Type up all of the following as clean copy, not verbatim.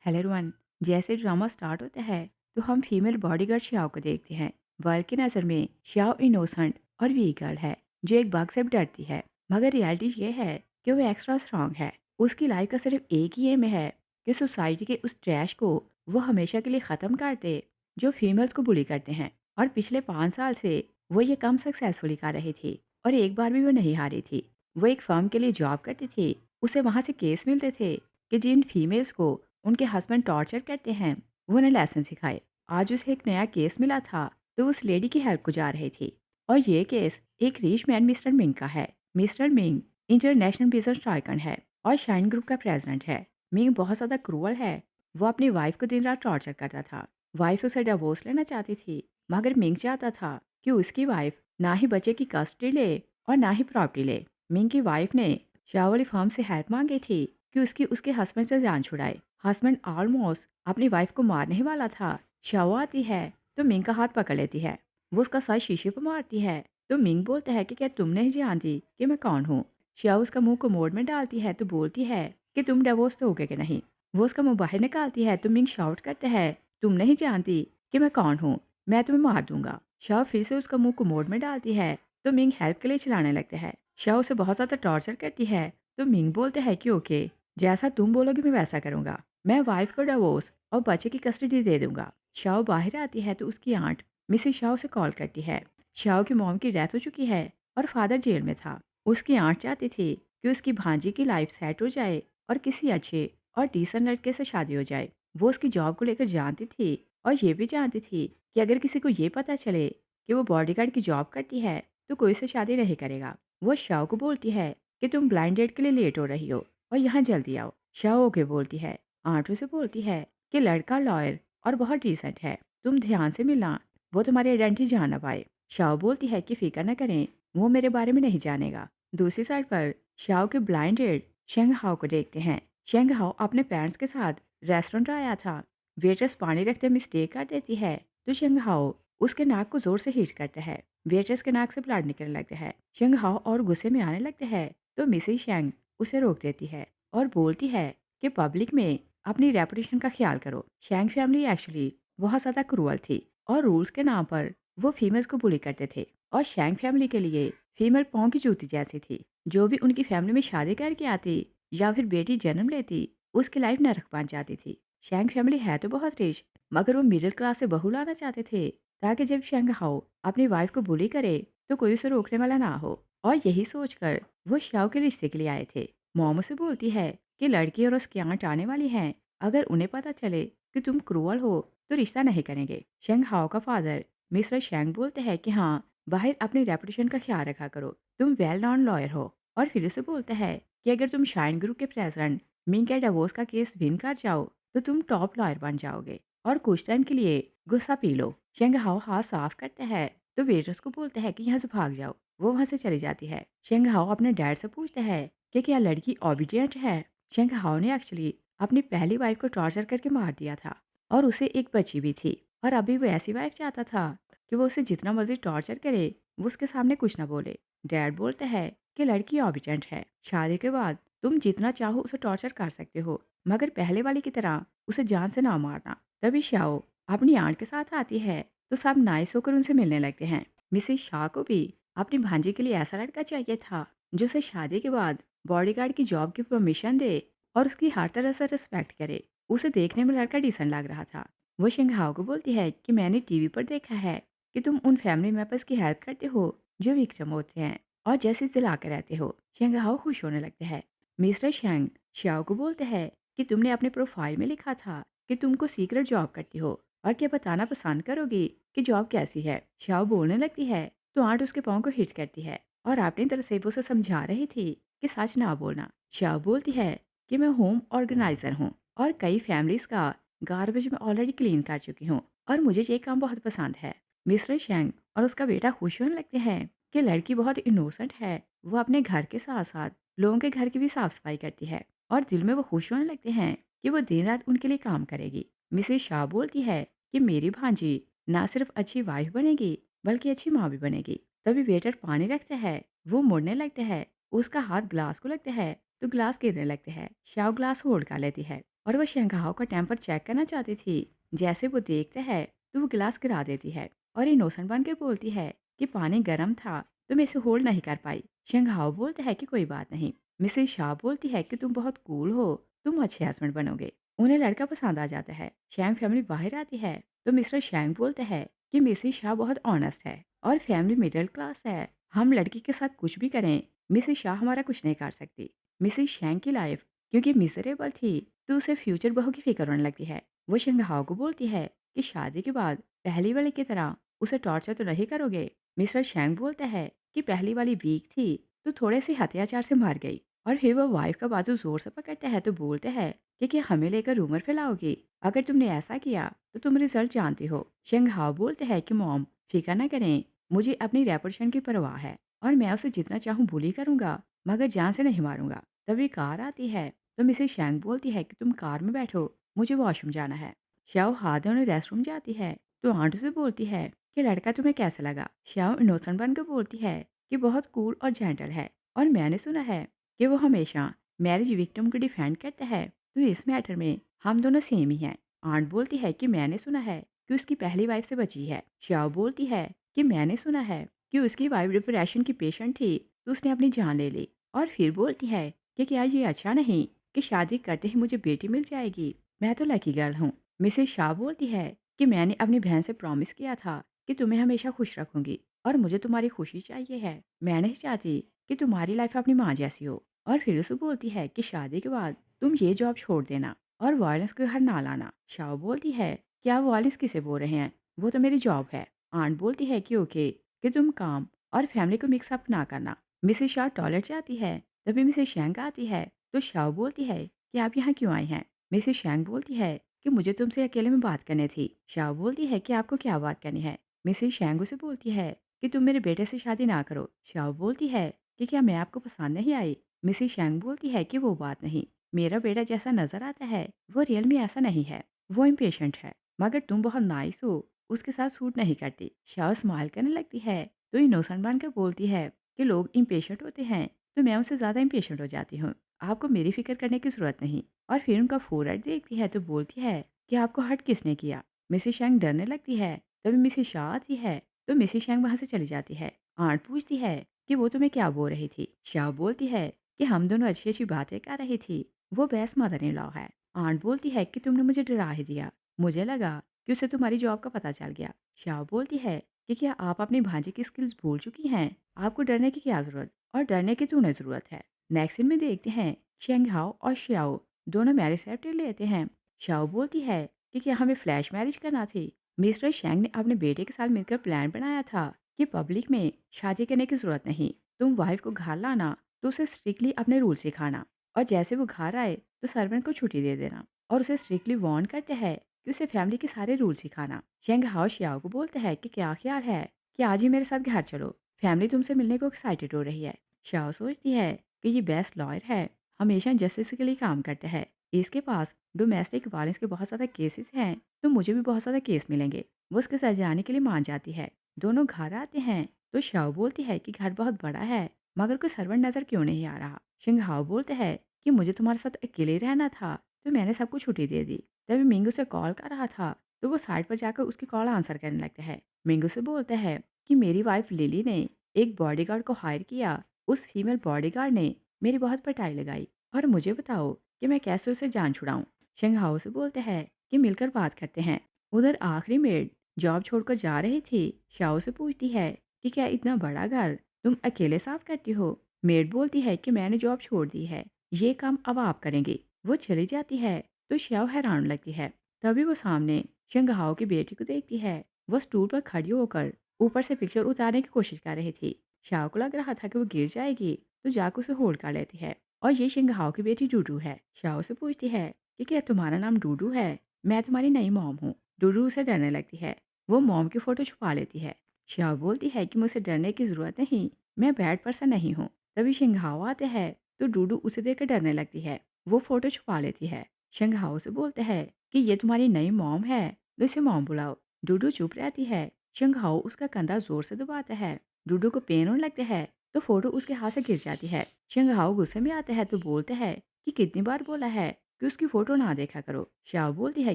Hello everyone. जैसे drama start होता है तो हम फीमेल बॉडीगार्ड श्याओ को देखते हैं। वर्ल्ड की नज़र में श्याओ इनोसेंट और वीक गर्ल है जो एक बग से डरती है। मगर रियलिटी ये है कि वो एक्स्ट्रा स्ट्रांग है। उसकी लाइफ का सिर्फ एक ही एम है कि सोसाइटी के उस ट्रैश को वो हमेशा के लिए ख़त्म कर दे जो फीमेल्स को बुली करते हैं। और पिछले 5 साल से वो ये काम सक्सेसफुली कर रही थी और एक बार भी वो नहीं हारी थी। वो एक फर्म के लिए जॉब करती थी। उसे वहाँ से केस मिलते थे कि जिन फीमेल्स को उनके हस्बैंड टॉर्चर करते हैं वो उन्हें लेसन सिखाए। आज उसे एक नया केस मिला था तो उस लेडी की हेल्प को जा रही थी। और ये केस एक रिच मैन मिस्टर मिंग का है। Mister Ming international business tycoon है और शाइन ग्रुप का प्रेसिडेंट है। मिंग बहुत ज़्यादा क्रूअल है। वो अपनी वाइफ को दिन रात टॉर्चर करता था। वाइफ उसे डिवोर्स लेना चाहती थी मगर मिंग चाहता था कि उसकी वाइफ ना ही बच्चे की कस्टडी ले और ना ही प्रॉपर्टी ले। मिंग की वाइफ ने शाओली फर्म से हेल्प मांगी थी कि उसकी उसके हस्बैंड से जान छुड़ाए। हस्बैंड ऑलमोस्ट अपनी वाइफ को मारने ही वाला था। शाओ आती है तो मिंग का हाथ पकड़ लेती है। वो उसका सर शीशे पर मारती है तो मिंग बोलता है कि क्या तुम नहीं जानती कि मैं कौन हूँ। शाओ उसका मुंह कोमोड में डालती है तो बोलती है कि तुम डिवोर्स तो हो गए कि नहीं। वो उसका मुंह बाहर निकालती है तो मिंग शाउट करता है, तुम नहीं जानती कि मैं कौन हूँ, मैं तुम्हें मार दूंगा। शाओ फिर से उसका मुंह कोमोड में डालती है तो मिंग हेल्प के लिए चिल्लाने लगते हैं। शाओ उसे बहुत ज़्यादा टॉर्चर करती है तो मिंग बोलते हैं कि ओके, जैसा तुम बोलोगे मैं वैसा करूंगा। मैं वाइफ को डिवोर्स और बच्चे की कस्टडी दे दूंगा। शाओ बाहर आती है तो उसकी आंट मिसेस शाओ से कॉल करती है। शाओ की मॉम की डेथ हो चुकी है और फादर जेल में था। उसकी आंट चाहती थी कि उसकी भांजी की लाइफ सेट हो जाए और किसी अच्छे और डिसेंट लड़के से शादी हो जाए। वो उसकी जॉब को लेकर जानती थी और ये भी जानती थी कि अगर किसी को ये पता चले कि वो बॉडीगार्ड की जॉब करती है तो कोई से शादी नहीं करेगा। वो शाओ को बोलती है कि तुम ब्लाइंड डेट के लिए लेट हो रही हो और यहाँ जल्दी आओ। शाओ ओके बोलती है। आंटू से बोलती है कि लड़का लॉयर और बहुत डिसेंट है, तुम ध्यान से मिलना, वो तुम्हारी आइडेंटिटी जान ना पाए। शाओ बोलती है कि फिक्र न करें, वो मेरे बारे में नहीं जानेगा। दूसरी साइड पर शाओ के ब्लाइंड डेट शेंग हाओ को देखते हैं। शेंग हाओ अपने पेरेंट्स के साथ रेस्टोरेंट आया था। वेटर्स पानी रखते मिस्टेक कर देती है तो शेंग हाओ उसके नाक को जोर से हिट करता है। वेटर्स के नाक से ब्लड निकलने लगता है। शेंग हाओ और गुस्से में आने लगते हैं तो मिसेस शेंग उसे रोक देती है और बोलती है कि पब्लिक में अपनी रेपुटेशन का ख्याल करो। शैंग फैमिली एक्चुअली बहुत ज़्यादा क्रूअल थी और रूल्स के नाम पर वो फीमेल्स को बुली करते थे। और शैंग फैमिली के लिए फीमेल पाँव की जूती जैसी थी। जो भी उनकी फैमिली में शादी करके आती या फिर बेटी जन्म लेती उसकी लाइफ नरक बन जाती थी। शैंग फैमिली है तो बहुत रिच मगर वो मिडिल क्लास से बहू लाना चाहते थे ताकि जब शैंग हाओ अपनी वाइफ को बुली करे तो कोई उसे रोकने वाला ना हो। और यही सोचकर वो शाओ के रिश्ते के लिए आए थे। मोमो से बोलती है कि लड़की और उसकी आंट आने वाली हैं, अगर उन्हें पता चले कि तुम क्रूअल हो तो रिश्ता नहीं करेंगे। शेंग हाओ का फादर मिस्टर शेंग बोलते हैं कि हाँ, बाहर अपनी रेपुटेशन का ख्याल रखा करो, तुम वेल नॉन लॉयर हो। और फिर उसे बोलता है कि अगर तुम शाइन ग्रुप के प्रेसिडेंट मिंग के डिवोर्स का केस विन कर जाओ तो तुम टॉप लॉयर बन जाओगे और कुछ टाइम के लिए गुस्सा पी लो। शेंग हाओ हाथ साफ करता है तो वेटर्स को बोलता है कि यहाँ से भाग जाओ। वो वहाँ से चली जाती है। शेंग हाओ अपने डैड से पूछता है कि क्या लड़की ओबीडियंट है। शेंग हाओ ने एक्चुअली अपनी पहली वाइफ को टॉर्चर करके मार दिया था और उसे एक बच्ची भी थी। और अभी वो ऐसी वाइफ चाहता था कि वो उसे जितना मर्जी टॉर्चर करे वो उसके सामने कुछ ना बोले। डैड बोलता है कि लड़की ऑबिजेंट है, शादी के बाद तुम जितना चाहो उसे टॉर्चर कर सकते हो मगर पहले वाली की तरह उसे जान से ना मारना। तभी शाओ अपनी आंट के साथ आती है तो सब नाइस होकर उनसे मिलने लगते हैं। मिसेस शाह को भी अपनी भांजी के लिए ऐसा लड़का चाहिए था जो उसे शादी के बाद बॉडीगार्ड की जॉब की परमिशन दे और उसकी हर तरह से रिस्पेक्ट करे। उसे देखने में लड़का डिसेंट लग रहा था। वो शिंगहाओ को बोलती है कि मैंने टीवी पर देखा है कि तुम उन फैमिली मेंबर्स की हेल्प करते हो जो विक्टिम होते हैं और जैसे दिला के रहते हो। शिंगहाओ खुश होने लगते हैं। मिस्टर शेंग शाओ को बोलते हैं कि तुमने अपने प्रोफाइल में लिखा था कि तुमको सीक्रेट जॉब करती हो और क्या बताना पसंद करोगी कि जॉब कैसी है। शाओ बोलने लगती है तो आंट उसके पाँव को हिट करती है और अपनी तरफ से वो उसे समझा रही थी कि सच ना बोलना। शाओ बोलती है कि मैं होम ऑर्गेनाइजर हूँ और कई फैमिलीज का गार्बेज में ऑलरेडी क्लीन कर चुकी हूँ और मुझे ये काम बहुत पसंद है। मिस्टर शेंग और उसका बेटा खुश होने लगते हैं कि लड़की बहुत इनोसेंट है। वो अपने घर के साथ साथ लोगों के घर की भी साफ सफाई करती है और दिल में वो खुश होने लगते हैं कि वो दिन रात उनके लिए काम करेगी। मिसेस शाह बोलती है कि मेरी भांजी ना सिर्फ अच्छी वाइफ बनेगी बल्कि अच्छी माँ भी बनेगी। तभी वेटर पानी रखता है, वो मुड़ने लगता है, उसका हाथ ग्लास को लगता है तो ग्लास गिरने लगते हैं। शाह ग्लास होल्ड कर लेती है। और वह शंघाओ का टेम्पर चेक करना चाहती थी। जैसे वो देखता है तो वो गिलास गिरा देती है और इनोसेंट बनकर बोलती है कि पानी गर्म था तो मैं इसे होल्ड नहीं कर पाई। शंघाओ बोलता है कि कोई बात नहीं। मिसेस शाह बोलती है कि तुम बहुत कूल हो, तुम अच्छे हस्बैंड बनोगे। उन्हें लड़का पसंद आ जाता है। शैंग फैमिली बाहर आती है तो मिस्टर शैंग बोलता है कि मिसेस शाह बहुत ऑनेस्ट है और फैमिली मिडिल क्लास है। हम लड़की के साथ कुछ भी करें, मिसेस शाह हमारा कुछ नहीं कर सकती। मिसेस शैंग की लाइफ क्योंकि मिजरेबल थी तो उसे फ्यूचर बहू की फिक्र होने लगती है। वो शंघाओ को बोलती है कि शादी के बाद पहली वाली की तरह उसे टॉर्चर तो नहीं करोगे। मिस्टर शैंग बोलता है कि पहली वाली वीक थी तो थोड़े से हत्याचार से मार गई। और फिर वो वाइफ का बाजू जोर से पकड़ता है तो बोलते हैं कि क्या हमें लेकर रूमर फैलाओगी? अगर तुमने ऐसा किया तो तुम रिजल्ट जानती हो। शंघाओ बोलते हैं कि मॉम फिक्र न करें, मुझे अपनी रेपुटेशन की परवाह है और मैं उसे जितना चाहूँ बुली करूंगा मगर जान से नहीं मारूंगा। तभी कार आती है तो मिसेस शैंग बोलती है कि तुम कार में बैठो, मुझे वॉशरूम जाना है। श्याओ हाथ धोने रेस्टरूम जाती है तो आंटू से बोलती है कि लड़का तुम्हें कैसा लगा। श्याओ इनोसेंट बनकर बोलती है कि बहुत कूल और जेंटल है और मैंने सुना है कि वो हमेशा मैरिज विक्टिम को डिफेंड करता है, तो इस मैटर में हम दोनों सेम ही हैं। आंट बोलती है कि मैंने सुना है कि उसकी पहली वाइफ से बची है। श्याओ बोलती है कि मैंने सुना है कि उसकी वाइफ डिप्रेशन की पेशेंट थी तो उसने अपनी जान ले ली। और फिर बोलती है कि क्या ये अच्छा नहीं कि शादी करते ही मुझे बेटी मिल जाएगी, मैं तो लकी गर्ल हूँ। मिसेस शाह बोलती है कि मैंने अपनी बहन से प्रॉमिस किया था कि तुम्हें हमेशा खुश रखूंगी और मुझे तुम्हारी खुशी चाहिए है। मैं नहीं चाहती कि तुम्हारी लाइफ अपनी माँ जैसी हो। और फिर उसे बोलती है कि शादी के बाद तुम ये जॉब छोड़ देना और वायलेंस के घर ना लाना। शाह बोलती है कि आप वायलेंस किसे बोल रहे हैं, वो तो मेरी जॉब है। आंट बोलती है कि ओके कि तुम काम और फैमिली को मिक्सअप ना करना। मिसेस शाह टॉयलेट जाती है तभी मिसेस शैंग आती है तो शाह बोलती है कि आप यहाँ क्यों आई हैं। मिसेस शैंग बोलती है कि मुझे तुमसे अकेले में बात करनी थी। शाह बोलती है कि आपको क्या बात करनी है। मिसेस शैंग उसे बोलती है कि तुम मेरे बेटे से शादी ना करो। शाह बोलती है कि क्या मैं आपको पसंद नहीं आई। मिसेस शैंग बोलती है कि वो बात नहीं, मेरा बेटा जैसा नजर आता है वो रियल में ऐसा नहीं है, वो इम्पेशेंट है मगर तुम बहुत नाइस हो, उसके साथ सूट नहीं करती। शाह स्माइल करने लगती है तो इनोसेंट बनकर बोलती है कि लोग इम्पेशेंट होते हैं तो मैं उनसे ज़्यादा इम्पेशेंट हो जाती हूँ, आपको मेरी फिक्र करने की ज़रूरत नहीं। और फिर उनका फोरहेड देखती है तो बोलती है कि आपको हर्ट किसने किया। मिसेस शैंग डरने लगती है तभी मिसेस शाह आती है तो मिसेस शैंग वहाँ से चली जाती है। आंट पूछती है कि वो तुम्हें क्या बोल रही थी। शाह बोलती है कि हम दोनों अच्छी अच्छी बातें कर रही थी, वो बेस्ट मदर इन लॉ है। आंट बोलती है कि तुमने मुझे डरा ही दिया, मुझे लगा कि उसे तुम्हारी जॉब का पता चल गया। शाह बोलती है कि क्या आप अपनी भांजी की स्किल्स भूल चुकी हैं, आपको डरने की क्या ज़रूरत और डरने की तुम्हें ज़रूरत है। नेक्स्ट सीन में देखते हैं शेंगहाओ और श्याओ दोनों मैरिज सर्टिफिकेट लेते हैं। शाओ बोलती है कि क्या हमें फ्लैश मैरिज करना थी। मिस्टर शेंग ने अपने बेटे के साथ मिलकर प्लान बनाया था कि पब्लिक में शादी करने की ज़रूरत नहीं, तुम वाइफ को घर लाना तो उसे स्ट्रिक्टली अपने रूल सिखाना और जैसे वो घर आए तो सर्वेंट को छुट्टी दे देना और उसे स्ट्रिक्टली वार्न करते हैं कि उसे फैमिली के सारे रूल सिखाना। शेंग हाओ श्याओ को बोलता है कि क्या ख्याल है कि आज ही मेरे साथ घर चलो, फैमिली तुमसे मिलने को एक्साइटेड हो रही है। श्याओ सोचती है कि ये बेस्ट लॉयर है, हमेशा जस्टिस के लिए काम करता है, इसके पास डोमेस्टिक वायलेंस के बहुत ज़्यादा केसेस हैं तो मुझे भी बहुत ज़्यादा केस मिलेंगे। वो उसके साथ जाने के लिए मान जाती है। दोनों घर आते हैं तो शाओ बोलती है कि घर बहुत बड़ा है मगर कोई सर्वेंट नजर क्यों नहीं आ रहा। शिंगहाओ बोलते हैं कि मुझे तुम्हारे साथ अकेले रहना था तो मैंने सबको छुट्टी दे दी। तभी मिंगू से कॉल कर रहा था तो वो साइड पर जाकर उसकी कॉल आंसर करने लगता है। मिंगू से बोलता है कि मेरी वाइफ लिली ने एक बॉडीगार्ड को हायर किया, उस फीमेल बॉडीगार्ड ने मेरी बहुत पिटाई लगाई और मुझे बताओ कि मैं कैसे उसे जान छुड़ाऊं। शंघाओ से बोलते हैं कि मिलकर बात करते हैं। उधर आखिरी मेड जॉब छोड़कर जा रही थी। शाओ से पूछती है कि क्या इतना बड़ा घर तुम अकेले साफ करती हो। मेड बोलती है कि मैंने जॉब छोड़ दी है, ये काम अब आप करेंगे। वो चली जाती है तो शाओ हैरान लगती है। तभी वो सामने शंघाओ की बेटी को देखती है। वो स्टूल पर खड़ी होकर ऊपर से पिक्चर उतारने की कोशिश कर रही थी। शाओ को लग रहा था कि वो गिर जाएगी तो जाकर उसे होल्ड कर लेती है। और ये शिंगहाओ की बेटी डूडू है। शाओ से पूछती है कि क्या तुम्हारा नाम डूडू है, मैं तुम्हारी नई मॉम हूँ। डूडू उसे डरने लगती है, वो मॉम की फोटो छुपा लेती है। शाओ बोलती है कि मुझे डरने की जरूरत नहीं, मैं बैड पर्सन नहीं हूँ। तभी शिंगहाओ आते हैं तो डूडू उसे देखकर डरने लगती है, वो फोटो छुपा लेती है। शिंगहाओ से बोलते हैं कि ये तुम्हारी नई मॉम है तो इसे मॉम बुलाओ। डूडू चुप रहती है। शिंगहाओ उसका कंधा जोर से दबाता है। डूडू को पेन होने लगता है तो फोटो उसके हाथ से गिर जाती है। शिंगहाओ गुस्से में आता है तो बोलता है कि कितनी बार बोला है कि उसकी फ़ोटो ना देखा करो। शाओ बोलती है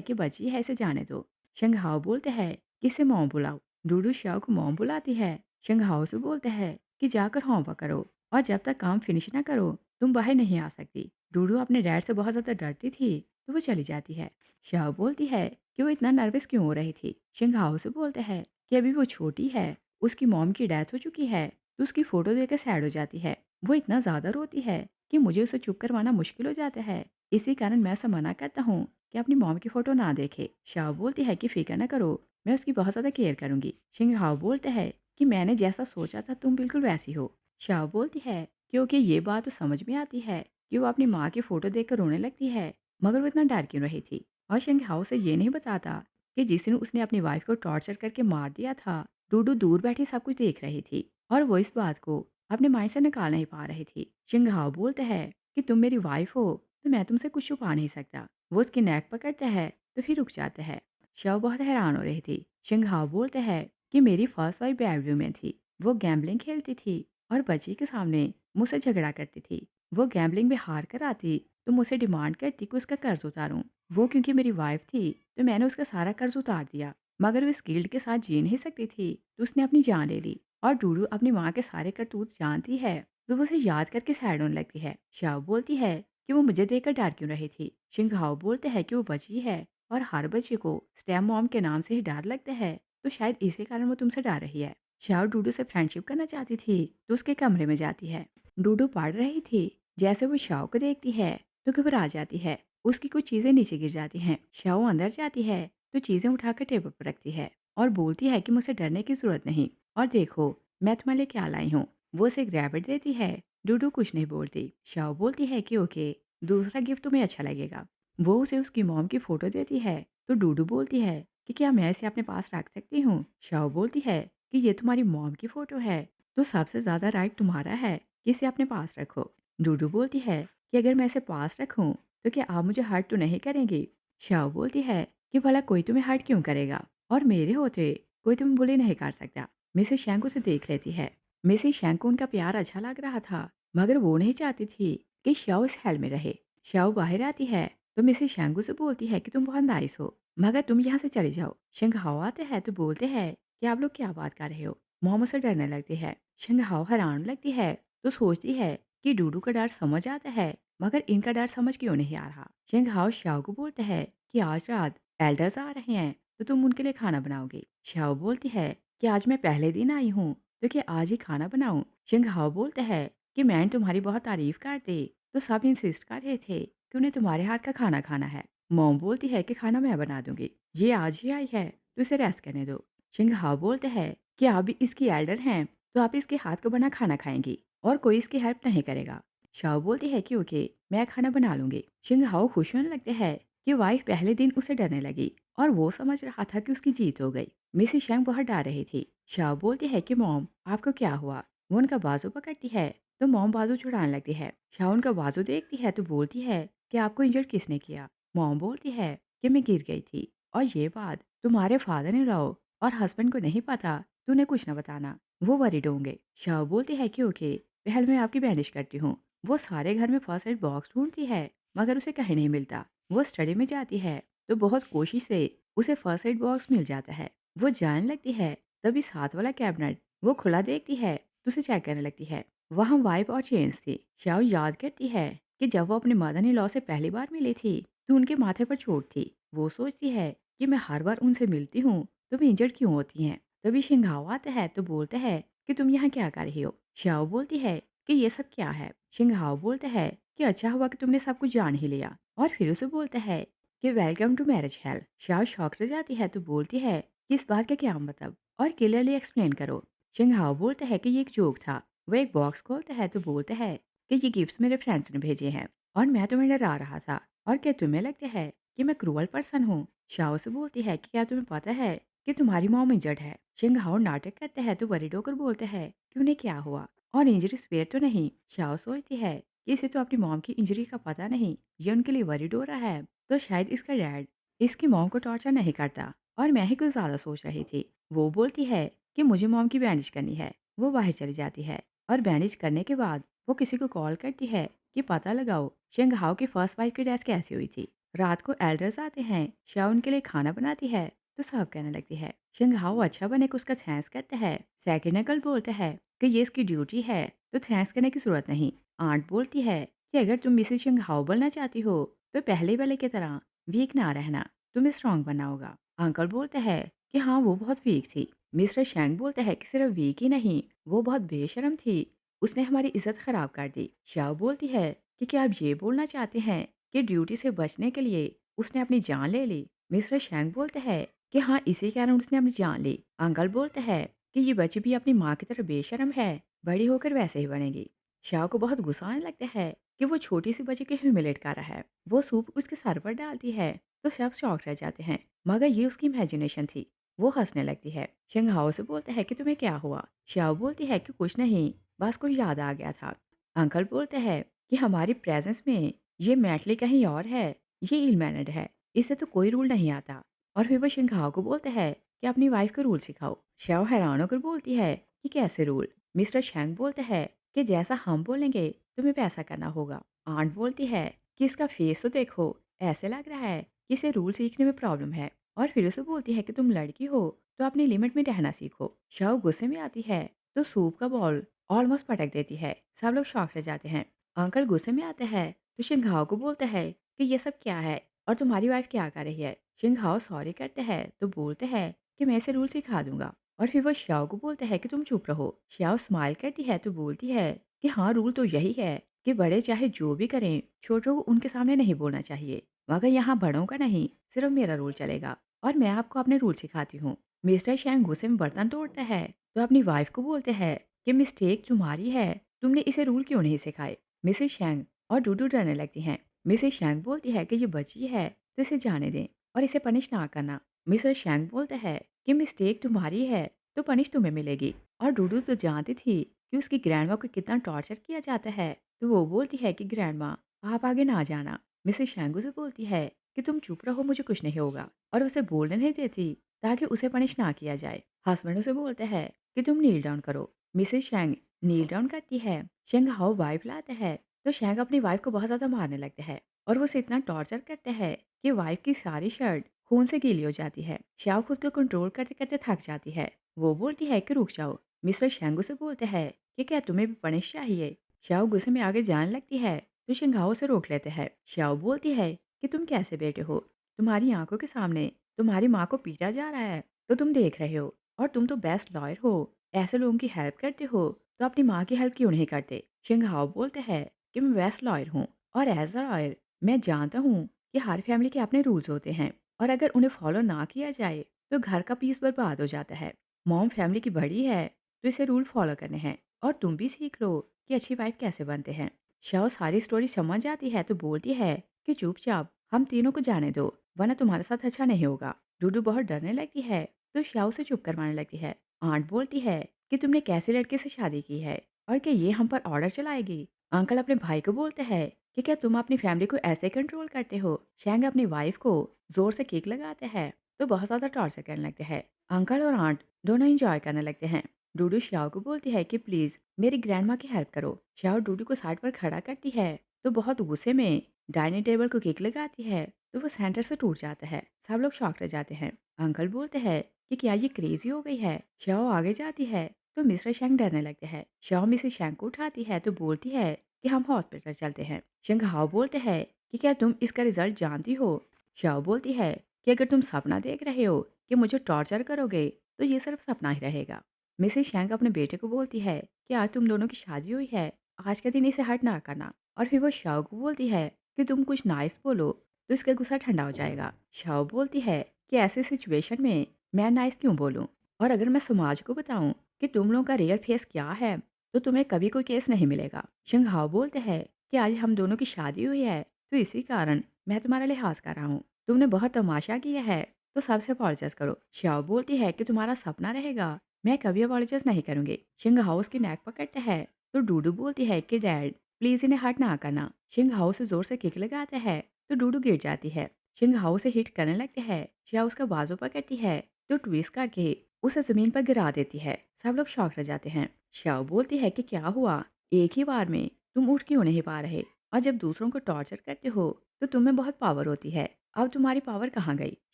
कि बच्ची है, इसे जाने दो। शंगहाओ बोलते हैं कि इसे मॉम बुलाओ। डूडू शाओ को मॉम बुलाती है। शंगहाओ से बोलते हैं कि जाकर होमवर्क करो और जब तक काम फिनिश ना करो तुम बाहर नहीं आ सकती। डूडू अपने डैड से बहुत ज़्यादा डरती थी तो वो चली जाती है। शाओ बोलती है कि वो इतना नर्वस क्यों हो रही थी। शंगहाओ से बोलते हैं कि अभी वो छोटी है, उसकी मॉम की डेथ हो चुकी है तो उसकी फ़ोटो देखकर सैड हो जाती है। वो इतना ज़्यादा रोती है कि मुझे उसे चुप करवाना मुश्किल हो जाता है। इसी कारण मैं उसे मना करता हूँ कि अपनी मॉम की फ़ोटो ना देखे। शाओ बोलती है कि फ़िक्र न करो, मैं उसकी बहुत ज़्यादा केयर करूँगी। शिंगहाओ बोलते हैं कि मैंने जैसा सोचा था तुम बिल्कुल वैसी हो। शाओ बोलती है क्योंकि ये बात तो समझ में आती है कि वो अपनी माँ की फ़ोटो देखकर रोने लगती है, मगर वो इतना डर क्यों रही थी। और शिंगहाओ से ये नहीं बताता कि जिस दिन उसने अपनी वाइफ को टॉर्चर करके मार दिया था, डूडू दूर बैठी सब कुछ देख रही थी और वो इस बात को अपने माइंड से निकाल नहीं पा रही थी। शिंगहाओ बोलते हैं कि तुम मेरी वाइफ हो तो मैं तुमसे कुछ छुपा नहीं सकता। वो उसकी नेक पकड़ता है तो फिर रुक जाता है। शव बहुत हैरान हो रही थी। शिंगहाओ बोलते हैं कि मेरी फर्स्ट वाइफ बैड वुमेन थी। वो गैम्बलिंग खेलती थी और बच्ची के सामने मुझसे झगड़ा करती थी। वो गैम्बलिंग में हार कर आती तो मुझसे डिमांड करती कि उसका कर्ज उतारूं। वो क्योंकि मेरी वाइफ थी तो मैंने उसका सारा कर्ज उतार दिया, मगर वो इस गिल्ड के साथ जी नहीं सकती थी तो उसने अपनी जान ले ली। और डूडू अपनी माँ के सारे करतूत जानती है तो वो उसे याद करके सैड होने लगती है। शाओ बोलती है कि वो मुझे देखकर डर क्यों रही थी। शिंगहाओ बोलते हैं कि वो बची है और हर बच्चे को स्टेम मॉम के नाम से ही डर लगता है तो शायद इसी कारण वो तुमसे डर रही है। शाओ डूडू से फ्रेंडशिप करना चाहती थी तो उसके कमरे में जाती है। डूडू पढ़ रही थी। जैसे वो शाओ को देखती है तो घबरा जाती है। उसकी कुछ चीजें नीचे गिर जाती हैं। शाओ अंदर जाती है तो चीजें उठाकर टेबल पर रखती है और बोलती है कि मुझे डरने की जरूरत नहीं, और देखो मैं तुम्हारे लिए क्या लाई हूँ। वो उसे एक रैबिट देती है। डूडू कुछ नहीं बोलती। शाओ बोलती है कि ओके, दूसरा गिफ्ट तुम्हें अच्छा लगेगा। वो उसे उसकी मॉम की फ़ोटो देती है, तो डूडू बोलती है कि क्या मैं इसे अपने पास रख सकती हूँ? शाओ बोलती है कि ये तुम्हारी मॉम की फ़ोटो है, तो सबसे ज़्यादा राइट तुम्हारा है कि इसे अपने पास रखो। डूडू बोलती है कि अगर मैं इसे पास रखूँ, तो क्या आप मुझे हर्ट तो नहीं करेंगी? शाओ बोलती है कि भला कोई तुम्हें हर्ट क्यों करेगा? और मेरे होते कोई तुम्हें बुली नहीं कर सकता। मिसेस शैंक उसे देख लेती है। मिसेस शैंक को उनका प्यार अच्छा लग रहा था, मगर वो नहीं चाहती थी कि शाओ इस हाल में रहे। शाओ बाहर आती है तो मिसेस शैंगू से बोलती है कि तुम बहुत नाइस हो, मगर तुम यहाँ से चले जाओ। शंघाओ आते हैं तो बोलते हैं कि आप लोग क्या बात कर रहे हो। मोमो से डरने लगती है। शंघाओ हैरान लगती है तो सोचती है कि डूडू का डर समझ आता है, मगर इनका डर समझ क्यों नहीं आ रहा। शंघाओ शाओ को बोलते हैं कि आज रात एल्डर्स आ रहे हैं तो तुम उनके लिए खाना बनाओगे। शाओ बोलती है कि आज मैं पहले दिन आई हूँ तो क्या आज ही खाना बनाऊं। शंघाओ बोलते हैं कि मैंने तुम्हारी बहुत तारीफ कर दी तो सब इंसिस्ट कर रहे थे कि उन्हें तुम्हारे हाथ का खाना खाना है। मॉम बोलती है कि खाना मैं बना दूंगी, ये आज ही आई है तो इसे रेस्ट करने दो। शिंगहाओ बोलते हैं कि आप भी इसकी एल्डर हैं तो आप इसके हाथ को बना खाना खाएंगी और कोई इसकी हेल्प नहीं करेगा। शाओ बोलती है कि ओके, मैं खाना बना लूंगी। शिंगहाओ खुश होने लगते हैं कि वाइफ पहले दिन उसे डरने लगी और वो समझ रहा था कि उसकी जीत हो गई। मिसिस शैंग बहुत डर रही थी। शाओ बोलती है कि मॉम आपको क्या हुआ। वो उनका बाजू पकड़ती है तो मॉम बाजू छुड़ाने लगती है। शाओ उनका बाजू देखती है तो बोलती है कि आपको इंजर्ड किसने किया। मॉम बोलती है कि मैं गिर गई थी और ये बात तुम्हारे फादर इन लॉ और हस्बैंड को नहीं पता तो उन्हें कुछ न बताना, वो वरीड होंगे। शाओ बोलती है कि ओके, पहले मैं आपकी बैंडेज करती हूँ। वो सारे घर में फर्स्ट एड बॉक्स ढूंढती है मगर उसे कहीं नहीं मिलता। वो स्टडी में जाती है तो बहुत कोशिश से उसे फर्स्ट एड बॉक्स मिल जाता है। वो जाने लगती है तभी साथ वाला कैबिनेट वो खुला देखती है तो उसे चेक करने लगती है। वहाँ वाइप और चेन्स थी। शाओ याद करती है कि जब वो अपने मदर इन लॉ से पहली बार मिली थी तो उनके माथे पर चोट थी। वो सोचती है कि मैं हर बार उनसे मिलती हूँ तो वे इंजर्ड क्यों होती हैं। तभी शिंगाओ आता है तो बोलता है कि तुम यहाँ क्या कर रही हो। शाओ बोलती है कि ये सब क्या है। शिंगाओ बोलता है कि अच्छा हुआ कि तुमने सब कुछ जान ही लिया, और फिर उसे बोलता है कि वेलकम टू मैरिज हेल। शाओ शौक से जाती है तो बोलती है कि इस बात का क्या मतलब और क्लियरली एक्सप्लेन करो। शिंगाओ बोलता है कि ये एक जोक था। वो एक बॉक्स खोलता है तो बोलता है कि ये गिफ्ट्स मेरे फ्रेंड्स ने भेजे हैं और मैं तुम्हें डरा रहा था, और क्या तुम्हें लगता है कि मैं क्रूअल पर्सन हूँ। शाओ से बोलती है कि क्या तुम्हें पता है कि तुम्हारी मॉम इंजर्ड है। शिंगहाओ नाटक करते हैं तो वरीड होकर बोलते हैं कि उन्हें क्या हुआ और इंजरी स्पेयर तो नहीं। शाओ सोचती है कि इसे तो अपनी मॉम की इंजरी का पता नहीं, ये उनके लिए वरीड हो रहा है तो शायद इसका डैड इसकी मॉम को टॉर्चर नहीं करता और मैं ही कुछ ज़्यादा सोच रही थी। वो बोलती है कि मुझे मॉम की बैंडेज करनी है। वो बाहर चली जाती है और बैंडेज करने के बाद वो किसी को कॉल करती है कि पता लगाओ शेंगहाओ की फर्स्ट वाइफ की डेथ कैसे हुई थी। रात को एल्डर्स आते हैं, शाओ उनके लिए खाना बनाती है तो सब कहने लगती है शेंगहाओ अच्छा बने को उसका थैंक्स करता है। सेकंड अंकल बोलता है कि ये इसकी ड्यूटी है तो थैंक्स करने की जरूरत नहीं। आंट बोलती है कि अगर तुम मिसेस शेंगहाओ बनना चाहती हो तो पहले वाले की तरह वीक ना रहना, तुम्हें स्ट्रांग बनना होगा। अंकल बोलता है कि हाँ वो बहुत वीक थी। मिस्टर शैंक बोलता है कि सिर्फ वीक ही नहीं, वो बहुत बेशर्म थी, उसने हमारी इज्जत खराब कर दी। शाओ बोलती है कि क्या आप ये बोलना चाहते हैं कि ड्यूटी से बचने के लिए उसने अपनी जान ले ली। मिस्टर शैंक बोलता है कि हाँ इसी कारण उसने अपनी जान ली। अंकल बोलता है कि ये बच्ची भी अपनी माँ की तरह बेशर्म है, बड़ी होकर वैसे ही बनेगी। शाओ को बहुत गुस्सा आने लगता है कि वो छोटी सी बच्ची को ह्यूमिलेट कर रहा है। वो सूप उसके सर पर डालती है तो सब शॉक रह जाते हैं, मगर ये उसकी इमेजिनेशन थी। वो हंसने लगती है। शंघाओ से बोलता है कि तुम्हें क्या हुआ। शाओ बोलती है कि कुछ नहीं, बस कुछ याद आ गया था। अंकल बोलते हैं कि हमारी प्रेजेंस में ये मैटली कहीं और है, ये इल मैनर्ड है, इससे तो कोई रूल नहीं आता। और फिर वो शंघाओ को बोलते हैं कि अपनी वाइफ को रूल सिखाओ। शाओ हैरान होकर बोलती है कि कैसे रूल। मिस्टर शैंक बोलते हैं कि जैसा हम बोलेंगे तुम्हें वैसा करना होगा। आंट बोलती है कि इसका फेस तो देखो, ऐसे लग रहा है कि इसे रूल सीखने में प्रॉब्लम है। और फिर उसे बोलती है कि तुम लड़की हो तो अपनी लिमिट में रहना सीखो। शाओ गुस्से में आती है तो सूप का बॉल ऑलमोस्ट पटक देती है। सब लोग शॉक रह जाते हैं। अंकल गुस्से में आते हैं तो शिंघाओ को बोलते हैं कि ये सब क्या है और तुम्हारी वाइफ क्या कर रही है। शिंघाओ सॉरी करते हैं तो बोलते हैं कि मैं इसे रूल सिखा दूंगा। और फिर वो श्याओ को बोलते हैं कि तुम चुप रहो। श्याओ स्माइल करती है तो बोलती है कि हाँ रूल तो यही है कि बड़े चाहे जो भी करें छोटों को उनके सामने नहीं बोलना चाहिए, मगर यहाँ बड़ों का नहीं, सिर्फ मेरा रूल चलेगा और मैं आपको अपने रूल सिखाती हूँ। मिस्टर शैंग गुस्से में बर्तन तोड़ता है तो अपनी वाइफ को बोलते हैं कि मिस्टेक तुम्हारी है, तुमने इसे रूल क्यों नहीं सिखाए। मिसेस शैंग और डूडू डरने लगती हैं। मिसेस शैंग बोलती है कि ये बच्ची है तो इसे जाने दें और इसे पनिश ना करना। मिस्टर शैंग बोलता है कि मिस्टेक तुम्हारी है तो पनिश तुम्हें मिलेगी। और डूडू तो जानती थी कि उसकी ग्रैंडमा को कितना टॉर्चर किया जाता है, तो वो बोलती है कि ग्रैंडमा आप आगे ना जाना। मिसेस शैंगू से बोलती है कि तुम चुप रहो, मुझे कुछ नहीं होगा, और उसे बोलने नहीं देती ताकि उसे पनिश ना किया जाए। हस्बैंड उसे बोलते हैं कि तुम नील डाउन करो। मिसेस शैंग नील डाउन करती है। शैंग हाउ वाइफ लाता है तो शैंग अपनी वाइफ को बहुत ज्यादा मारने लगते हैं और वो उसे इतना टॉर्चर करते हैं कि वाइफ की सारी शर्ट खून से गीली हो जाती है। श्याओ खुद को कंट्रोल करते करते थक जाती है। वो बोलती है कि रुक जाओ। मिस्टर शैंगू से बोलते हैं कि क्या तुम्हें भी पनिश चाहिए। श्याओ गुस्से में आगे जाने लगती है तो शिंगाओ से रोक लेते हैं। श्याओ बोलती है कि तुम कैसे बेटे हो, तुम्हारी आंखों के सामने तुम्हारी माँ को पीटा जा रहा है तो तुम देख रहे हो, और तुम तो बेस्ट लॉयर हो, ऐसे लोगों की हेल्प करते हो तो अपनी माँ की हेल्प क्यों नहीं करते। शिंगाओ बोलते हैं कि मैं बेस्ट लॉयर हूँ और एज अ लॉयर मैं जानता हूँ कि हर फैमिली के अपने रूल्स होते हैं और अगर उन्हें फॉलो ना किया जाए तो घर का पीस बर्बाद हो जाता है। मॉम फैमिली की बड़ी है तो इसे रूल फॉलो करने हैं और तुम भी सीख लो कि अच्छी वाइफ कैसे बनते हैं। शाओ सारी स्टोरी समझ जाती है तो बोलती है कि चुपचाप हम तीनों को जाने दो, वरना तुम्हारे साथ अच्छा नहीं होगा। डूडू बहुत डरने लगती है तो शाओ से चुप करवाने लगती है। आंट बोलती है कि तुमने कैसे लड़के से शादी की है और क्या ये हम पर ऑर्डर चलाएगी। अंकल अपने भाई को बोलते हैं कि क्या तुम अपनी फैमिली को ऐसे कंट्रोल करते हो। शैंग अपनी वाइफ को जोर से किक लगाते हैं तो बहुत ज्यादा टॉर्चर करने लगते हैं। अंकल और आंट दोनों इंजॉय करने लगते हैं। डूडू श्याओ को बोलती है कि प्लीज मेरी ग्रैंडमा की हेल्प करो। श्याओ डूडू को साइड पर खड़ा करती है तो बहुत गुस्से में डाइनिंग टेबल को किक लगाती है तो वो सेंटर से टूट जाता है। सब लोग शॉक रह जाते हैं। अंकल बोलते हैं कि क्या ये क्रेजी हो गई है। श्याओ आगे जाती है तो मिस्टर शैंग डरने लगते हैं। श्याओ मिसेस शैंग को उठाती है तो बोलती है कि हम हॉस्पिटल चलते हैं। शंग हाओ बोलते हैं कि क्या तुम इसका रिजल्ट जानती हो। श्याओ बोलती है कि अगर तुम सपना देख रहे हो कि मुझे टॉर्चर करोगे तो ये सिर्फ सपना ही रहेगा। मिसेस शैंक अपने बेटे को बोलती है कि आज तुम दोनों की शादी हुई है, आज के दिन इसे हर्ट ना करना। और फिर वो शाओ को बोलती है कि तुम कुछ नाइस बोलो तो इसका गुस्सा ठंडा हो जाएगा। शाओ बोलती है कि ऐसी सिचुएशन में मैं नाइस क्यों बोलूं, और अगर मैं समाज को बताऊं कि तुम लोगों का रियल फेस क्या है तो तुम्हें कभी कोई केस नहीं मिलेगा। शंघाओ बोलते हैं कि आज हम दोनों की शादी हुई है तो इसी कारण मैं तुम्हारा लिहाज कर रहा हूँ। तुमने बहुत तमाशा किया है तो सबसे अपॉलोजाइज करो। श्याओ बोलती है कि तुम्हारा सपना रहेगा, मैं कभी अपॉलोजाइज नहीं करूंगी। शिंग हाउस की नेक पकड़ता है तो डूडू बोलती है कि डैड प्लीज इन्हें हर्ट ना करना। शिंग हाउस से जोर से किक लगाता है तो डूडू गिर जाती है। शिंग हाउस से हिट करने लगते हैं। श्या उसका बाजू पकड़ती है तो ट्विस्ट करके उसे जमीन पर गिरा देती है। सब लोग शॉक रह जाते हैं। श्याओ बोलती है कि क्या हुआ, एक ही बार में तुम उठ क्यों नहीं पा रहे। और जब दूसरों को टॉर्चर करते हो तो तुम्हें बहुत पावर होती है। अब तुम्हारी पावर कहाँ गई?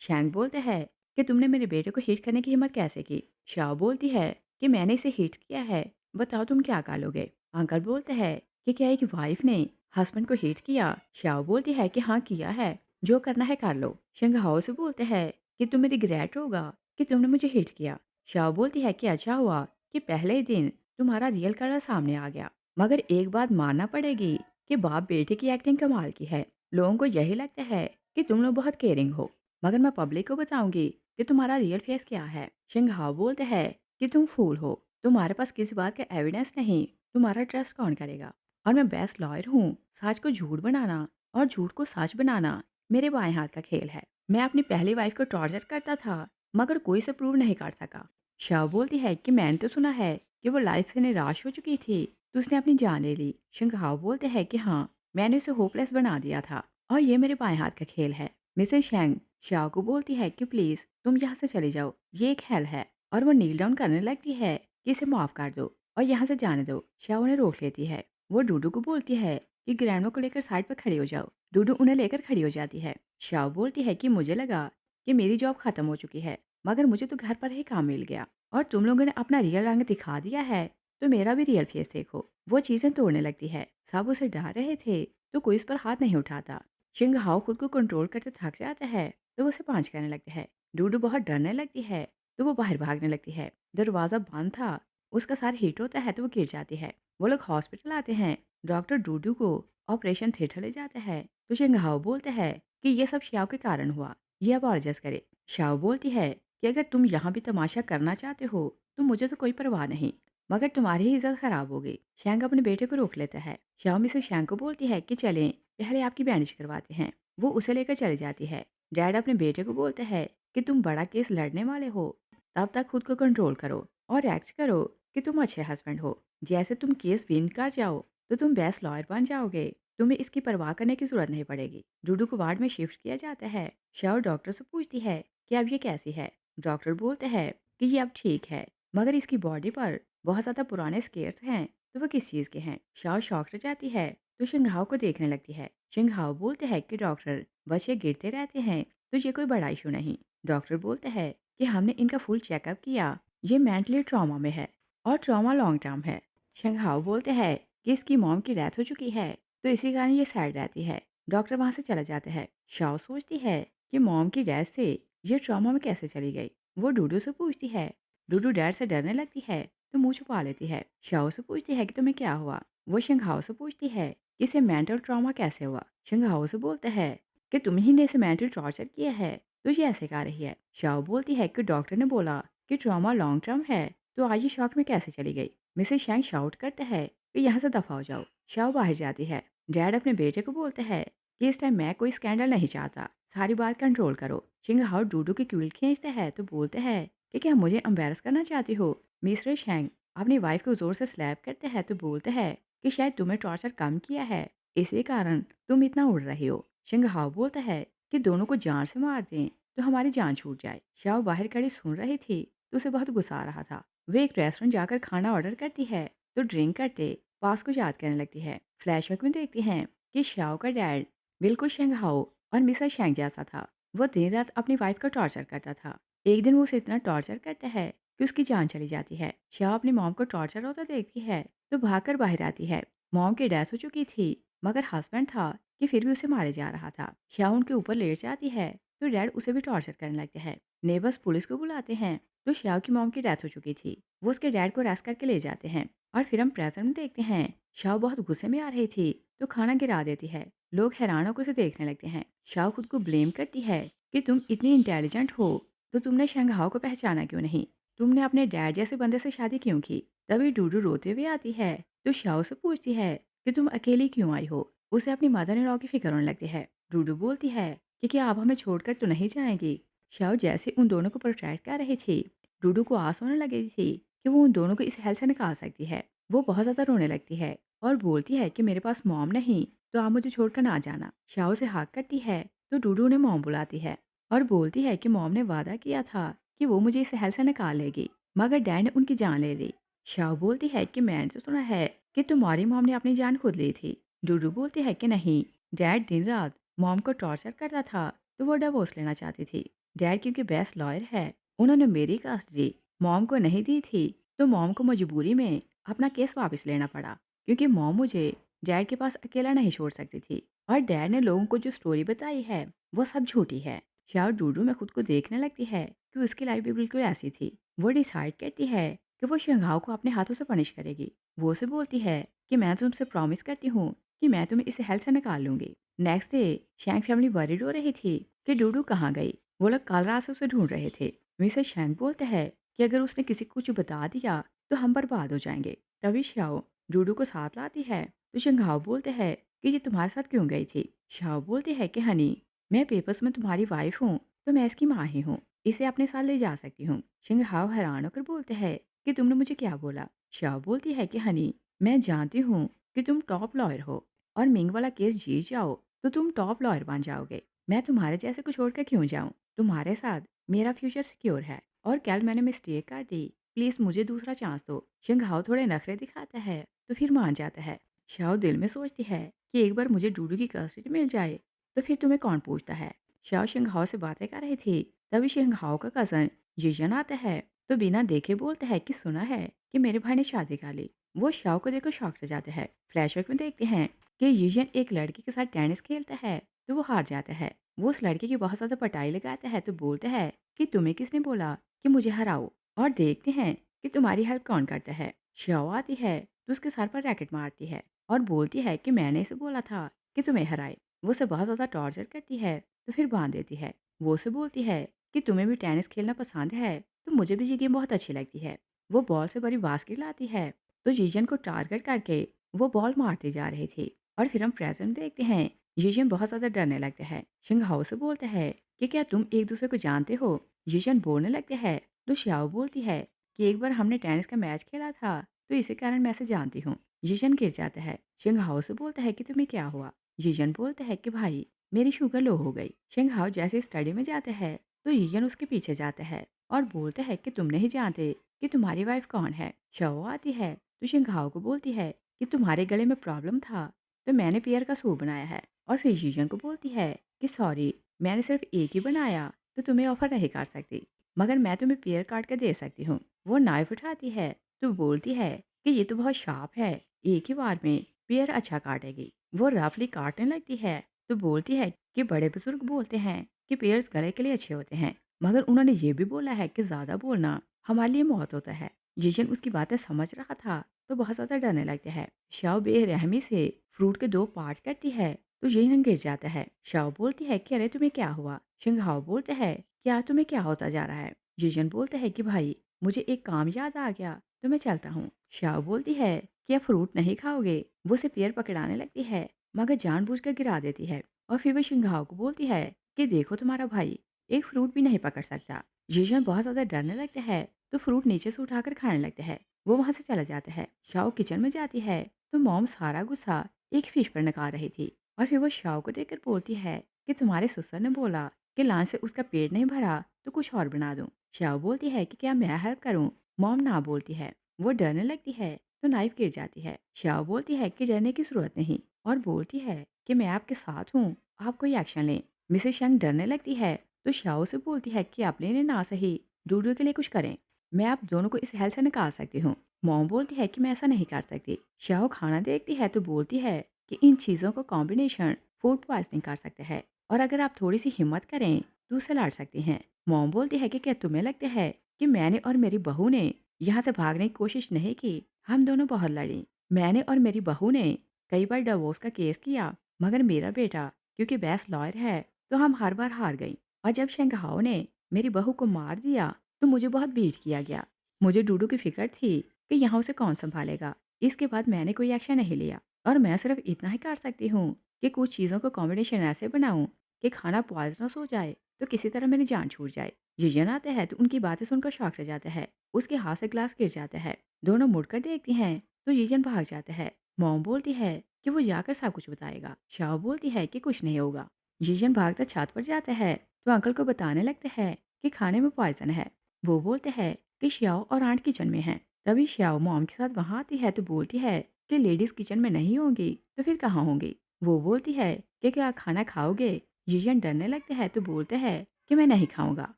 शैंक बोलते हैं कि तुमने मेरे बेटे को हिट करने की हिम्मत कैसे की? शाओ बोलती है कि मैंने इसे हिट किया है, बताओ तुम क्या कर लोगे? अंकल बोलते हैं कि क्या एक वाइफ ने हस्बैंड को हिट किया? शाओ बोलती है कि हाँ किया है, जो करना है कर लो। शंघाओ से बोलते हैं कि तुम्हें रिग्रेट होगा कि तुमने मुझे हिट किया। शाओ बोलती है कि अच्छा हुआ कि पहले ही दिन तुम्हारा रियल कलर सामने आ गया, मगर एक बात मानना पड़ेगी कि बाप बेटे की एक्टिंग कमाल की है। लोगों को यही लगता है कि तुम लोग बहुत केयरिंग हो, मगर मैं पब्लिक को बताऊंगी कि तुम्हारा रियल फेस क्या है। शिंगहाओ बोलते हैं कि तुम फूल हो, तुम्हारे पास किसी बात का एविडेंस नहीं, तुम्हारा ट्रस्ट कौन करेगा? और मैं बेस्ट लॉयर हूँ, सच को झूठ बनाना और झूठ को सच बनाना मेरे बाएं हाथ का खेल है। मैं अपनी पहली वाइफ को टॉर्चर करता था, मगर कोई से प्रूव नहीं कर सका। शाओ बोलती है कि मैंने तो सुना है कि वो लाइफ से निराश हो चुकी थी, तो उसने अपनी जान ले ली। शंघाओ बोलते हैं कि हाँ, मैंने उसे होपलेस बना दिया था और ये मेरे बाएं हाथ का खेल है। मिसेस शेंग शाओ को बोलती है कि प्लीज तुम यहाँ से चले जाओ, ये एक हेल है। और वो नील डाउन करने लगती है कि इसे माफ कर दो और यहाँ से जाने दो। शाओ उन्हें रोक लेती है। वो डूडू को बोलती है कि ग्रैंडमा को लेकर साइड पर खड़ी हो जाओ। डूडू उन्हें लेकर खड़ी हो जाती है। शाओ बोलती है कि मुझे लगा कि मेरी जॉब खत्म हो चुकी है, मगर मुझे तो घर पर ही काम मिल गया और तुम लोगों ने अपना रियल रंग दिखा दिया है, तो मेरा भी रियल फेस देखो। वो चीजें तोड़ने लगती है। सब उसे डरा रहे थे तो कोई उस पर हाथ नहीं उठाता। शिंगहाओ खुद को कंट्रोल करते थक जाता है तो वो उसे पांच करने लगते हैं। डूडू बहुत डरने लगती है तो वो बाहर भागने लगती है। दरवाजा बंद था, उसका सर हिट होता है तो वो गिर जाती है। वो लोग हॉस्पिटल आते हैं। डॉक्टर डूडू को ऑपरेशन थिएटर ले जाते हैं तो शिंगहाओ बोलते हैं कि ये सब श्याओ के कारण हुआ, ये अब एडजस्ट करे। शाओ बोलती है कि अगर तुम यहाँ भी तमाशा करना चाहते हो तो मुझे तो कोई परवाह नहीं, मगर तुम्हारी ही इज्जत खराब हो गई। शैंक अपने बेटे को रोक लेता है। शाओमी से शैंक को बोलती है कि चलें, पहले आपकी बैंडेज करवाते हैं। वो उसे लेकर चली जाती है। डैड अपने बेटे को बोलते हैं कि तुम बड़ा केस लड़ने वाले हो, तब तक खुद को कंट्रोल करो और एक्ट करो कि तुम अच्छे हस्बैंड हो। जैसे तुम केस विन कर जाओ तो तुम बेस्ट लॉयर बन जाओगे, तुम्हें इसकी परवाह करने की जरूरत नहीं पड़ेगी। डूडू को वार्ड में शिफ्ट किया जाता है। शाओ डॉक्टर से पूछती है कि अब ये कैसी है? डॉक्टर बोलते हैं कि ये अब ठीक है, मगर इसकी बॉडी पर बहुत ज़्यादा पुराने स्केर्स हैं, तो वो किस चीज़ के हैं? शाओ शॉक रह जाती है तो शिंगहाओ को देखने लगती है। शिंगहाओ बोलते हैं कि डॉक्टर, बच्चे गिरते रहते हैं तो ये कोई बड़ा इशू नहीं। डॉक्टर बोलते हैं कि हमने इनका फुल चेकअप किया, ये मेंटली ट्रॉमा में है और ट्रॉमा लॉन्ग टर्म है। शिंगहाओ बोलते हैं कि इसकी मॉम की डेथ हो चुकी है तो इसी कारण ये सैड रहती है। डॉक्टर वहाँ से चला जाता है। शाओ सोचती है कि मॉम की डेथ से ये ट्रॉमा में कैसे चली गई। वो डूडू से पूछती है। डूडू डैड से डरने लगती है तो मुंह छुपा लेती है। शाओ से पूछती है कि तुम्हें क्या हुआ। वो शंघाओ से पूछती है कि इसे मेंटल ट्रॉमा कैसे हुआ। शंघाओ से बोलते हैं कि तुम ही ने इसे मेंटल टॉर्चर किया है तो ये ऐसे कर रही है। शाओ बोलती है कि डॉक्टर ने बोला कि ट्रॉमा लॉन्ग टर्म है, तो आज ये शॉक में कैसे चली गई। मिसेस शैंग शाउट करते हैं कि यहाँ से दफा हो जाओ। शाओ बाहर जाती है। डैड अपने बेटे को बोलते हैं कि इस टाइम मैं कोई स्कैंडल नहीं चाहता, सारी बात कंट्रोल करो। शिंगहाओ डूडू की क्यूल खींचते हैं तो बोलते हैं कि क्या मुझे एम्बेरस करना चाहती हो। मिस्टर शैंग अपनी वाइफ को जोर से स्लैप करते हैं तो बोलते हैं कि शायद तुम्हें टॉर्चर कम किया है, इसी कारण तुम इतना उड़ रही हो। शिंगहाओ बोलता है कि दोनों को जान से मार दें तो हमारी जान छूट जाए। शाओ बाहर खड़ी सुन रही थी तो उसे बहुत गुस्सा आ रहा था। वे एक रेस्टोरेंट जाकर खाना ऑर्डर करती है तो ड्रिंक करते पास को याद करने लगती है। फ्लैशबैक में देखती हैं कि शाओ का डैड बिल्कुल शेंगहाओ और मिसेस शेंग जैसा था। वो दिन रात अपनी वाइफ का टॉर्चर करता था। एक दिन वो उसे इतना टॉर्चर करता है कि उसकी जान चली जाती है। शाओ अपनी मॉम को टॉर्चर होता देखती है तो भागकर बाहर आती है। मॉम की डेथ हो चुकी थी, मगर हस्बैंड था कि फिर भी उसे मारे जा रहा था। शाओ उनके ऊपर लेट जाती है तो डैड उसे भी टॉर्चर करने लगते हैं। नेबर्स पुलिस को बुलाते हैं तो शाओ की मॉम की डेथ हो चुकी थी। वो उसके डैड को अरेस्ट करके ले जाते हैं और फिर हम प्रेजेंट में देखते हैं। शाओ बहुत गुस्से में आ रही थी तो खाना गिरा देती है। लोग हैरान होकर उसे देखने लगते हैं। शाओ खुद को ब्लेम करती है कि तुम इतनी इंटेलिजेंट हो तो तुमने शंघाओ को पहचाना क्यों नहीं, तुमने अपने डैड जैसे बंदे से शादी क्यों की। तभी डूडू रोते हुए आती है तो शाओ से पूछती है कि तुम अकेली क्यों आई हो। उसे अपनी मदर इन लॉ की फिक्र होने लगती है। डूडू बोलती है कि क्या आप हमें छोड़कर तो नहीं जाएंगी। शाओ जैसे उन दोनों को प्रोटेक्ट कर रही थी, डूडू को आस होने लगी थी कि वो उन दोनों को इस हेल से निकाल सकती है। वो बहुत ज़्यादा रोने लगती है और बोलती है कि मेरे पास मॉम नहीं तो आप मुझे छोड़कर ना जाना। शाओ से हाँक करती है तो डूडू ने मॉम बुलाती है और बोलती है कि मॉम ने वादा किया था कि वो मुझे इस हेल से निकाल लेगी, मगर डैड ने उनकी जान ले ली। शाओ बोलती है कि मैंने तो सुना है कि तुम्हारी मॉम ने अपनी जान खुद ली थी। डूडू बोलती है कि नहीं, डैड दिन रात मॉम को टॉर्चर करता था तो वो डिवोर्स लेना चाहती थी। डैड क्योंकि बेस्ट लॉयर है, उन्होंने मेरी कस्टडी मॉम को नहीं दी थी, तो मॉम को मजबूरी में अपना केस वापस लेना पड़ा, क्योंकि मॉम मुझे डैड के पास अकेला नहीं छोड़ सकती थी। और डैड ने लोगों को जो स्टोरी बताई है वो सब झूठी है। शायद डूडू में खुद को देखने लगती है कि उसकी लाइफ भी बिल्कुल ऐसी थी। वो डिसाइड करती है कि वो शंघाओ को अपने हाथों से पनिश करेगी। वो उसे बोलती है कि मैं तुमसे प्रॉमिस करती हूँ कि मैं तुम्हें इस हेल्थ से निकाल लूंगी। Next day shank family worried हो रही थी कि डूडू कहाँ गई। वो लोग कल रात से उसे ढूंढ रहे थे। मिसेस शैंक बोलते हैं कि अगर उसने किसी को कुछ बता दिया तो हम बर्बाद हो जाएंगे। तभी शाओ डूडू को साथ लाती है तो शंघाओ बोलते हैं कि ये तुम्हारे साथ क्यों गई थी। शाओ बोलती है कि हनी, मैं पेपर्स में तुम्हारी वाइफ हूँ, तो मैं इसकी माँ ही हूँ, इसे अपने साथ ले जा सकती हूँ। शंघाओ हैरान होकर बोलते हैं कि तुमने मुझे क्या बोला। शाओ बोलती है कि हनी, मैं जानती हूँ कि तुम टॉप लॉयर हो और मिंग वाला केस जीत जाओ तो तुम टॉप लॉयर बन जाओगे। मैं तुम्हारे जैसे को छोड़कर क्यों जाऊं? तुम्हारे साथ मेरा फ्यूचर सिक्योर है। और कल मैंने मिस्टेक कर दी, प्लीज मुझे दूसरा चांस दो। शंघाओ थोड़े नखरे दिखाता है तो फिर मान जाता है। शाओ दिल में सोचती है कि एक बार मुझे डूडू की कस्टडी मिल जाए तो फिर तुम्हें कौन पूछता है। शाओ शंघाओ से बातें कर रही थी, तभी शंघाओ का कजन जिजन आता है तो बिना देखे बोलता है कि सुना है कि मेरे भाई ने शादी कर ली। वो शाओ को देखकर शॉक रह जाते हैं। फ्लैशबैक में देखते हैं कि यूजन एक लड़की के साथ टेनिस खेलता है तो वो हार जाता है। वो उस लड़की की बहुत ज़्यादा पटाई लगाता है तो बोलता है कि तुम्हें किसने बोला कि मुझे हराओ। और देखते हैं कि तुम्हारी हेल्प कौन करता है। शाओ आती है तो उसके सर पर रैकेट मारती है और बोलती है कि मैंने इसे बोला था कि तुम्हें हराए। वो उसे बहुत ज़्यादा टॉर्चर करती है तो फिर बांध देती है। वो उसे बोलती है कि तुम्हें भी टेनिस खेलना पसंद है तो मुझे भी ये गेम बहुत अच्छी लगती है। वो बॉल से भरी बास्केट लाती है तो जीजन को टारगेट करके वो बॉल मारती जा रही थी। और फिर हम प्रेजेंट देखते हैं, जीजन बहुत ज़्यादा डरने लगते हैं। शिंगहाओ से बोलते हैं कि क्या तुम एक दूसरे को जानते हो। जीजन बोलने लगते हैं तो श्याओ बोलती है कि एक बार हमने टेनिस का मैच खेला था तो इसी कारण मैं इसे जानती हूँ। जीजन गिर जाता है। शिंगहाओ से बोलता है कि तुम्हें क्या हुआ। जीजन बोलता है कि भाई मेरी शुगर लो हो गई। शिंगहाओ जैसे स्टडी में जाते हैं तो जीजन उसके पीछे जाता है और बोलता है कि तुम नहीं जानते कि तुम्हारी वाइफ कौन है। शाओ आती है तो शिंगहाओ को बोलती है कि तुम्हारे गले में प्रॉब्लम था तो मैंने पेयर का सूप बनाया है। और फिर जीजन को बोलती है कि सॉरी, मैंने सिर्फ एक ही बनाया तो तुम्हें ऑफर नहीं कर सकती, मगर मैं तुम्हें पेयर काट कर दे सकती हूँ। वो नाइफ उठाती है तो बोलती है कि ये तो बहुत शार्प है, एक ही बार में पेयर अच्छा काटेगी। वो रफली काटने लगती है तो बोलती है कि बड़े बुजुर्ग बोलते हैं कि पेयर्स गले के लिए अच्छे होते हैं, मगर उन्होंने ये भी बोला है कि ज्यादा बोलना हमारे लिए मौत होता है। जीजन उसकी बातें समझ रहा था तो बहुत ज़्यादा डरने लगते हैं। शाओ बेरहमी से फ्रूट के दो पार्ट करती है तो जीजन गिर जाता है। शाओ बोलती है कि अरे तुम्हें क्या हुआ। शिंगहाओ बोलते हैं क्या तुम्हें क्या होता जा रहा है। जीजन बोलते हैं कि भाई मुझे एक काम याद आ गया तो मैं चलता हूँ। शाओ बोलती है कि अब फ्रूट नहीं खाओगे। वो उसे पेड़ पकड़ाने लगती है मगर जानबूझकर गिरा देती है। और फिर वो शिंगहाओ को बोलती है कि देखो तुम्हारा भाई एक फ्रूट भी नहीं पकड़ सकता। जीजन बहुत ज़्यादा डरने लगते हैं तो फ्रूट नीचे से उठाकर खाने लगते हैं। वो वहाँ से चला जाता है। शाओ किचन में जाती है तो मॉम सारा गुस्सा एक फिश पर निकाल रही थी। और फिर वो शाओ को देखकर बोलती है कि तुम्हारे ससुर ने बोला कि लान से उसका पेट नहीं भरा तो कुछ और बना दूं। शाओ बोलती है कि क्या मैं हेल्प करूं। मॉम ना बोलती है। वो डरने लगती है तो नाइफ गिर जाती है। शाओ बोलती है कि डरने की जरूरत नहीं और बोलती है कि मैं आपके साथ हूँ, आप कोई एक्शन लें। मिसेस शंग डरने लगती है तो शाओ से बोलती है कि आप लेने ना सही डूडू के लिए कुछ करें, मैं आप दोनों को इस हेल्थ से निकाल सकती हूँ। मॉम बोलती है कि मैं ऐसा नहीं कर सकती। शाओ खाना देखती है तो बोलती है कि इन चीज़ों का कॉम्बिनेशन फूड पॉइजनिंग कर सकते हैं और अगर आप थोड़ी सी हिम्मत करें तो उसे लड़ सकती हैं। मॉम बोलती है कि क्या तुम्हें लगता है कि मैंने और मेरी बहू ने यहाँ से भागने की कोशिश नहीं की। हम दोनों बहुत लड़ी। मैंने और मेरी बहू ने कई बार डिवोर्स का केस किया, मगर मेरा बेटा क्योंकि बेस्ट लॉयर है तो हम हर बार हार गई। और जब शेंगहाओ ने मेरी बहू को मार दिया तो मुझे बहुत बीट किया गया। मुझे डूडू की फिक्र थी कि यहाँ उसे कौन संभालेगा। इसके बाद मैंने कोई एक्शन नहीं लिया और मैं सिर्फ इतना ही कर सकती हूँ कि कुछ चीज़ों को कॉम्बिनेशन ऐसे बनाऊं कि खाना पॉइजनस हो जाए तो किसी तरह मेरी जान छूट जाए। जिजन आते हैं तो उनकी बातें सुनकर शौक रह जाता है। उसके हाथ से ग्लास गिर जाता है। दोनों मुड़कर देखती हैं तो जिजन भाग जाता है। मॉम बोलती है कि वो जाकर सब कुछ बताएगा। शाओ बोलती है कि कुछ नहीं होगा। जिजन भागकर छत पर जाता है तो अंकल को बताने लगते हैं कि खाने में पॉइजन है। वो बोलते हैं कि श्याओ और आंट किचन में हैं। तभी श्याओ मॉम के साथ वहाँ आती है तो बोलती है कि लेडीज़ किचन में नहीं होंगी तो फिर कहाँ होंगी? वो बोलती है कि क्या खाना खाओगे? जिजन डरने लगते हैं तो बोलते हैं कि मैं नहीं खाऊंगा।